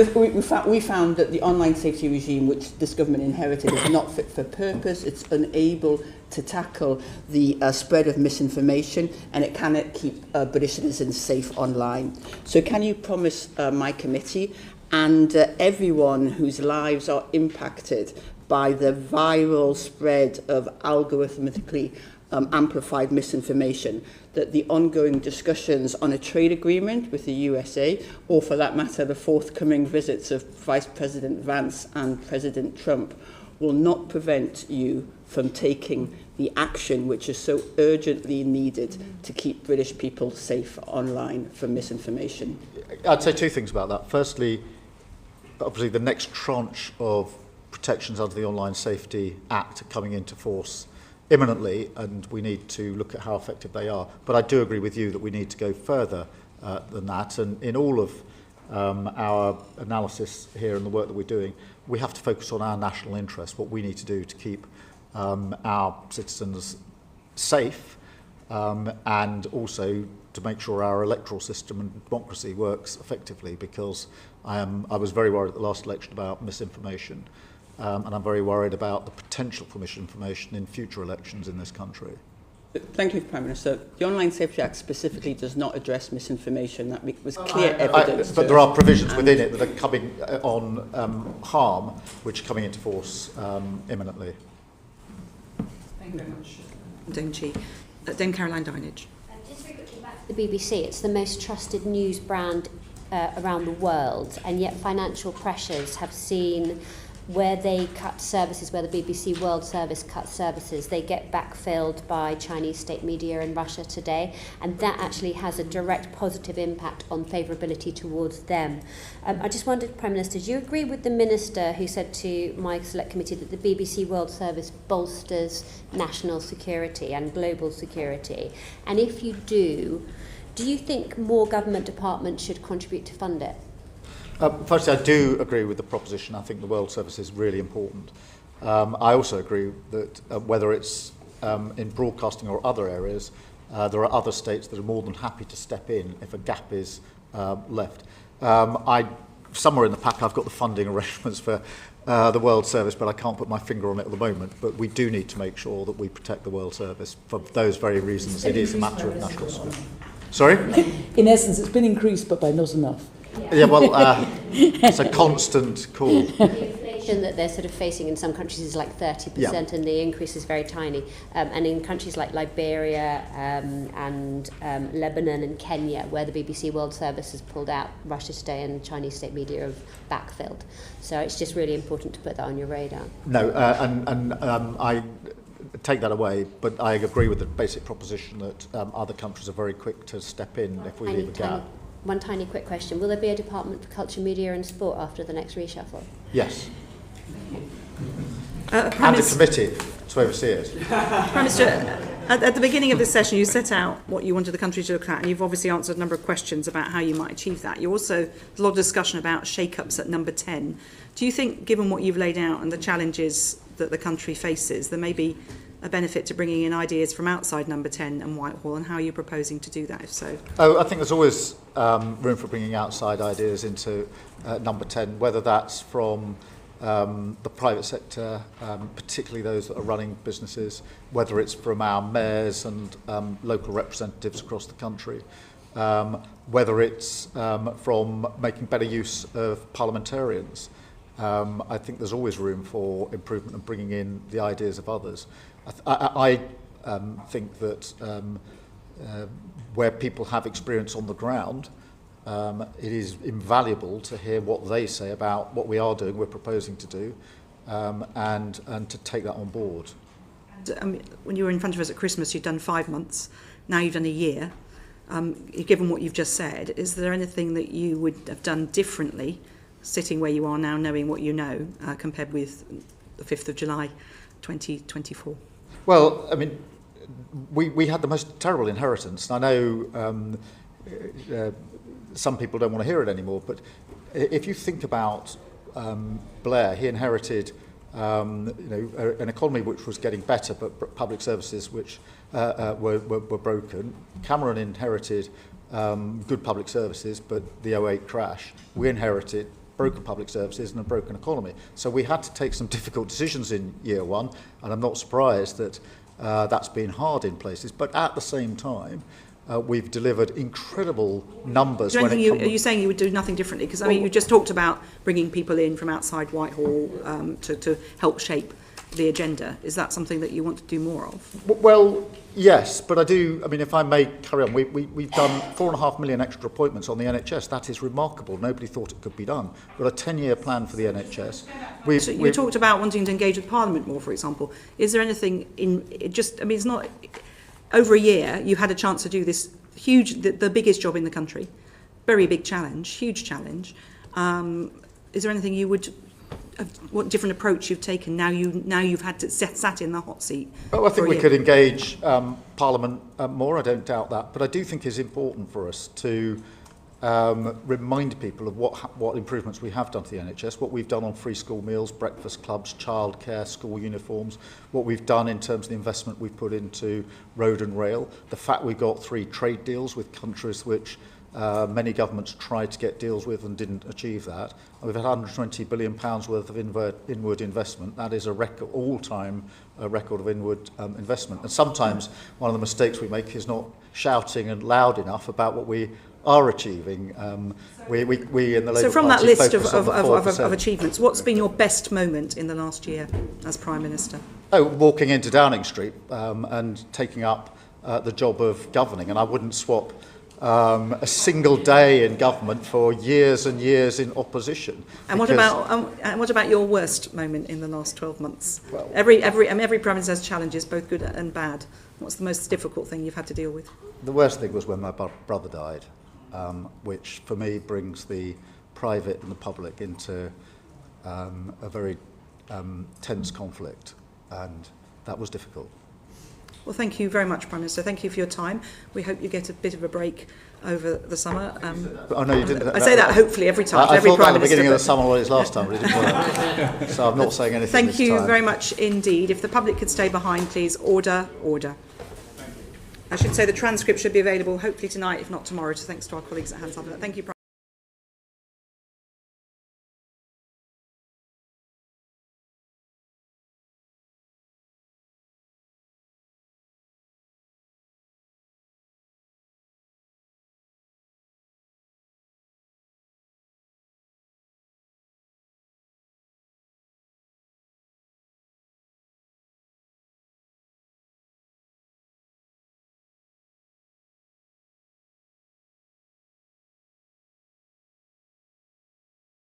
we found that the online safety regime, which this government inherited, is not fit for purpose. It's unable to tackle the spread of misinformation, and it cannot keep British citizens safe online. So can you promise my committee and everyone whose lives are impacted by the viral spread of algorithmically amplified misinformation, that the ongoing discussions on a trade agreement with the USA, or for that matter the forthcoming visits of Vice President Vance and President Trump, will not prevent you from taking the action which is so urgently needed to keep British people safe online from misinformation? I'd say two things about that. Firstly, obviously the next tranche of protections under the Online Safety Act are coming into force imminently, and we need to look at how effective they are. But I do agree with you that we need to go further than that, and in all of our analysis here and the work that we're doing, we have to focus on our national interest, what we need to do to keep our citizens safe, and also to make sure our electoral system and democracy works effectively, because I was very worried at the last election about misinformation, and I'm very worried about the potential for misinformation in future elections in this country. Thank you, Prime Minister. The Online Safety Act specifically does not address misinformation. That was clear evidence. But there are provisions within it that are coming on harm, which are coming into force imminently. Thank you very much. Dame Caroline Dinage. Just very quickly back to the BBC. It's the most trusted news brand around the world, and yet financial pressures have seen where they cut services, where the BBC World Service cuts services, they get backfilled by Chinese state media in Russia today, and that actually has a direct positive impact on favourability towards them. I just wondered, Prime Minister, do you agree with the Minister who said to my Select Committee that the BBC World Service bolsters national security and global security? And if you do you think more government departments should contribute to fund it? Firstly, I do agree with the proposition. I think the World Service is really important. I also agree that whether it's in broadcasting or other areas, there are other states that are more than happy to step in if a gap is left. Somewhere in the pack I've got the funding arrangements for the World Service, but I can't put my finger on it at the moment. But we do need to make sure that we protect the World Service for those very reasons. It is a matter of national security. Sorry? In essence, it's been increased, but by not enough. Yeah, well, it's a constant call. The inflation that they're sort of facing in some countries is like 30%, and the increase is very tiny. And in countries like Liberia and Lebanon and Kenya, where the BBC World Service has pulled out, Russia Today and Chinese state media have backfilled. So it's just really important to put that on your radar. No, and I take that away, but I agree with the basic proposition that other countries are very quick to step in if we leave a gap. One tiny quick question. Will there be a Department for Culture, Media and Sport after the next reshuffle? Yes. And a committee to oversee it. Prime Minister, at the beginning of this session, you set out what you wanted the country to look at, and you've obviously answered a number of questions about how you might achieve that. You also, there's a lot of discussion about shake-ups at number 10. Do you think, given what you've laid out and the challenges that the country faces, there may be a benefit to bringing in ideas from outside number 10 and Whitehall, and how are you proposing to do that, if so? I think there's always room for bringing outside ideas into number 10, whether that's from the private sector, particularly those that are running businesses, whether it's from our mayors and local representatives across the country, whether it's from making better use of parliamentarians. I think there's always room for improvement and bringing in the ideas of others. I think that where people have experience on the ground, it is invaluable to hear what they say about what we are doing, we're proposing to do, and to take that on board. When you were in front of us at Christmas, you'd done 5 months. Now you've done a year. Given what you've just said, is there anything that you would have done differently, sitting where you are now, knowing what you know, compared with the 5th of July 2024? Well, I mean, we had the most terrible inheritance. And I know some people don't want to hear it anymore, but if you think about Blair, he inherited an economy which was getting better, but public services which were broken. Cameron inherited good public services, but the 2008 crash. We inherited broken public services and a broken economy. So we had to take some difficult decisions in year one, and I'm not surprised that that's been hard in places. But at the same time, we've delivered incredible numbers. Are you saying you would do nothing differently? Because I mean, you just talked about bringing people in from outside Whitehall to help shape the agenda. Is that something that you want to do more of? Well, yes, but I do. I mean, if I may carry on, we've done 4.5 million extra appointments on the NHS. That is remarkable. Nobody thought it could be done. We've got a 10-year plan for the NHS. So you talked about wanting to engage with Parliament more, for example. Is there anything it's not. Over a year, you had a chance to do this huge, the biggest job in the country, very big challenge, huge challenge. Is there anything you would, what different approach you've taken now you've had to sat in the hot seat? Well, I think we could engage Parliament more. I don't doubt that, but I do think it's important for us to remind people of what improvements we have done to the NHS, what we've done on free school meals, breakfast clubs, childcare, school uniforms, what we've done in terms of the investment we've put into road and rail, the fact we got 3 trade deals with countries which many governments tried to get deals with and didn't achieve that. And we've had £120 billion worth of inward investment. That is a record, all-time record of inward investment. And sometimes one of the mistakes we make is not shouting and loud enough about what we are achieving. We in the Labour So from that Party list focus on the 4%. of achievements, what's been your best moment in the last year as Prime Minister? Oh, walking into Downing Street and taking up the job of governing. And I wouldn't swap a single day in government for years and years in opposition. And what about your worst moment in the last 12 months? Well, every Prime Minister has challenges, both good and bad. What's the most difficult thing you've had to deal with? The worst thing was when my brother died, which for me brings the private and the public into a very tense conflict, and that was difficult. Well, thank you very much, Prime Minister. Thank you for your time. We hope you get a bit of a break over the summer. Oh, no, you didn't. I say that hopefully every time. I every thought Prime that at the beginning of the Minister, summer was last time, but it didn't work. So I'm not saying anything Thank this you time. very much indeed. If the public could stay behind, please. Order, order. I should say the transcript should be available hopefully tonight, if not tomorrow, so thanks to our colleagues at Hans Thank you, Prime